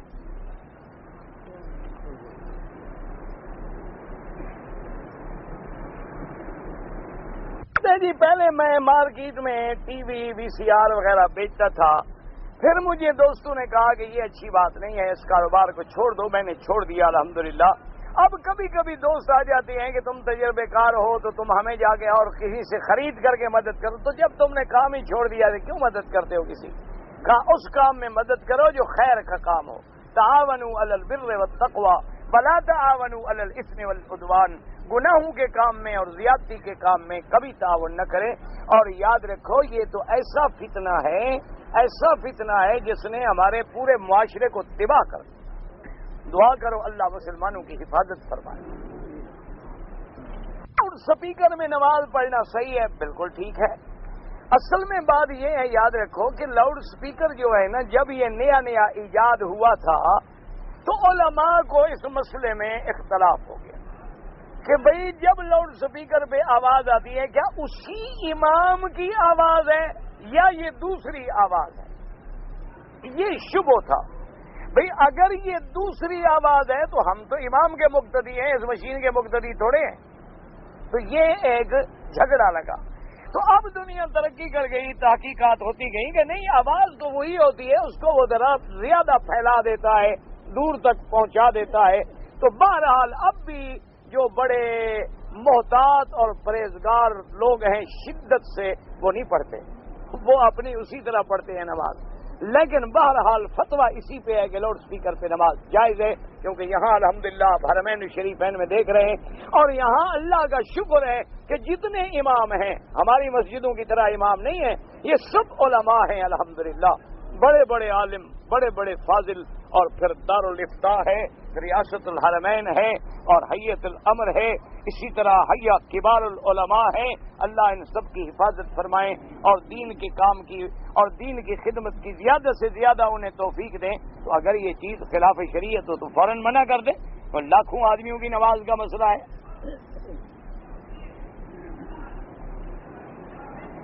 جی پہلے میں مارکیٹ میں ٹی وی وی سی آر وغیرہ بیچتا تھا، پھر مجھے دوستوں نے کہا کہ یہ اچھی بات نہیں ہے، اس کاروبار کو چھوڑ دو، میں نے چھوڑ دیا الحمدللہ۔ اب کبھی کبھی دوست آ جاتے ہیں کہ تم تجربے کار ہو تو تم ہمیں جا کے اور کسی سے خرید کر کے مدد کرو، تو جب تم نے کام ہی چھوڑ دیا تو کیوں مدد کرتے ہو کسی کا؟ اس کام میں مدد کرو جو خیر کا کام ہو۔ تعاونوا علی البر والتقوی ولا تعاونوا علی الاثم والعدوان، گناہوں کے کام میں اور زیادتی کے کام میں کبھی تعاون نہ کریں۔ اور یاد رکھو یہ تو ایسا فتنہ ہے جس نے ہمارے پورے معاشرے کو تباہ کر دیا۔ دعا کرو اللہ مسلمانوں کی حفاظت فرمائے۔ اور سپیکر میں نماز پڑھنا صحیح ہے، بالکل ٹھیک ہے۔ اصل میں بات یہ ہے یاد رکھو کہ لاؤڈ سپیکر جو ہے نا، جب یہ نیا ایجاد ہوا تھا تو علماء کو اس مسئلے میں اختلاف ہو گیا کہ بھئی جب لاؤڈ سپیکر پہ آواز آتی ہے کیا اسی امام کی آواز ہے یا یہ دوسری آواز ہے؟ یہ شبہ تھا۔ بھئی اگر یہ دوسری آواز ہے تو ہم تو امام کے مقتدی ہیں، اس مشین کے مقتدی تھوڑے ہیں۔ تو یہ ایک جھگڑا لگا۔ تو اب دنیا ترقی کر گئی، تحقیقات ہوتی گئی کہ نہیں آواز تو وہی ہوتی ہے، اس کو وہ ذرا زیادہ پھیلا دیتا ہے، دور تک پہنچا دیتا ہے۔ تو بہرحال اب بھی جو بڑے محتاط اور پرہیزگار لوگ ہیں شدت سے وہ نہیں پڑھتے، وہ اپنی اسی طرح پڑھتے ہیں نماز۔ لیکن بہرحال فتویٰ اسی پہ ہے کہ لاؤڈ سپیکر پہ نماز جائز ہے، کیونکہ یہاں الحمدللہ حرمین شریفین میں دیکھ رہے ہیں اور یہاں اللہ کا شکر ہے کہ جتنے امام ہیں ہماری مسجدوں کی طرح امام نہیں ہیں، یہ سب علماء ہیں الحمدللہ، بڑے بڑے عالم، بڑے بڑے فاضل، اور پھر دارالافتاء ہے، ریاست الحرمین ہے اور حیۃ الامر ہے، اسی طرح حیا کبار العلماء ہے۔ اللہ ان سب کی حفاظت فرمائے اور دین کے کام کی اور دین کی خدمت کی زیادہ سے زیادہ انہیں توفیق دیں۔ تو اگر یہ چیز خلاف شریعت ہو تو فوراً منع کر دیں، تو لاکھوں آدمیوں کی نماز کا مسئلہ ہے۔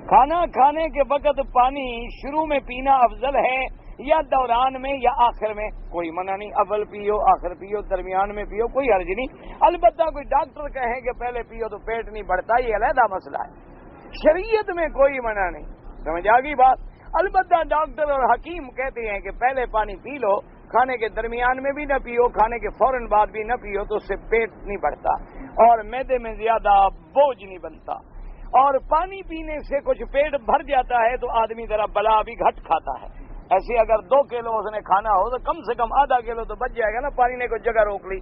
کھانا کھانے کے وقت پانی شروع میں پینا افضل ہے یا دوران میں یا آخر میں؟ کوئی منع نہیں، اول پیو، آخر پیو، درمیان میں پیو، کوئی حرج نہیں۔ البتہ کوئی ڈاکٹر کہے کہ پہلے پیو تو پیٹ نہیں بڑھتا، یہ علیحدہ مسئلہ ہے، شریعت میں کوئی منع نہیں، سمجھ آ گئی بات۔ البتہ ڈاکٹر اور حکیم کہتے ہیں کہ پہلے پانی پی لو، کھانے کے درمیان میں بھی نہ پیو، کھانے کے فوراً بعد بھی نہ پیو، تو اس سے پیٹ نہیں بڑھتا اور معدے میں زیادہ بوجھ نہیں بنتا، اور پانی پینے سے کچھ پیٹ بھر جاتا ہے تو آدمی ذرا بلا بھی گھٹ کھاتا ہے۔ ایسے اگر 2 کلو اس نے کھانا ہو تو کم سے کم آدھا کلو تو بچ جائے گا نا، پانی نے کوئی جگہ روک لی۔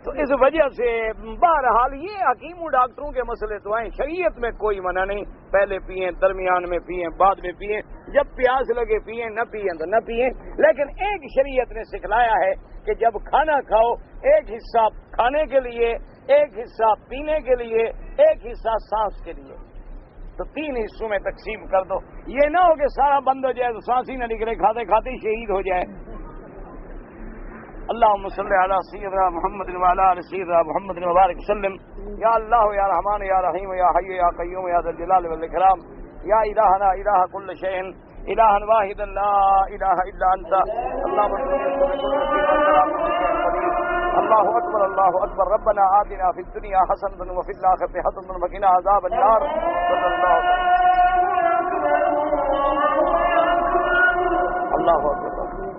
تو اس وجہ سے بہرحال یہ حکیموں ڈاکٹروں کے مسئلے تو ہیں، شریعت میں کوئی منع نہیں، پہلے پئیں، درمیان میں پئیں، بعد میں پئیں، جب پیاس لگے پئیں، نہ پئیں تو نہ پئیں۔ لیکن ایک شریعت نے سکھلایا ہے کہ جب کھانا کھاؤ ایک حصہ کھانے کے لیے، ایک حصہ پینے کے لیے، ایک حصہ سانس کے لیے، تو 3 حصوں میں تقسیم کر دو۔ یہ نہ ہو کہ سارا بند ہو جائے تو سانس ہی نہ نکلے، کھاتے کھاتے ہی شہید ہو جائے۔ اللہم صلی علی سیدنا محمد وعلی آل سیدنا محمد وبارک وسلم۔ یا اللہ یا رحمان یا رحیم یا حی یا قیوم یا ذی الجلال والاکرام، یا الہنا الہ کل شیء الہا واحدا لا الہ الا انت اللهم اللہ اکبر ربنا آتنا فی الدنیا حسنۃ وفی الآخرۃ حسنۃ وقنا عذاب النار صلی اللہ علیہ وسلم.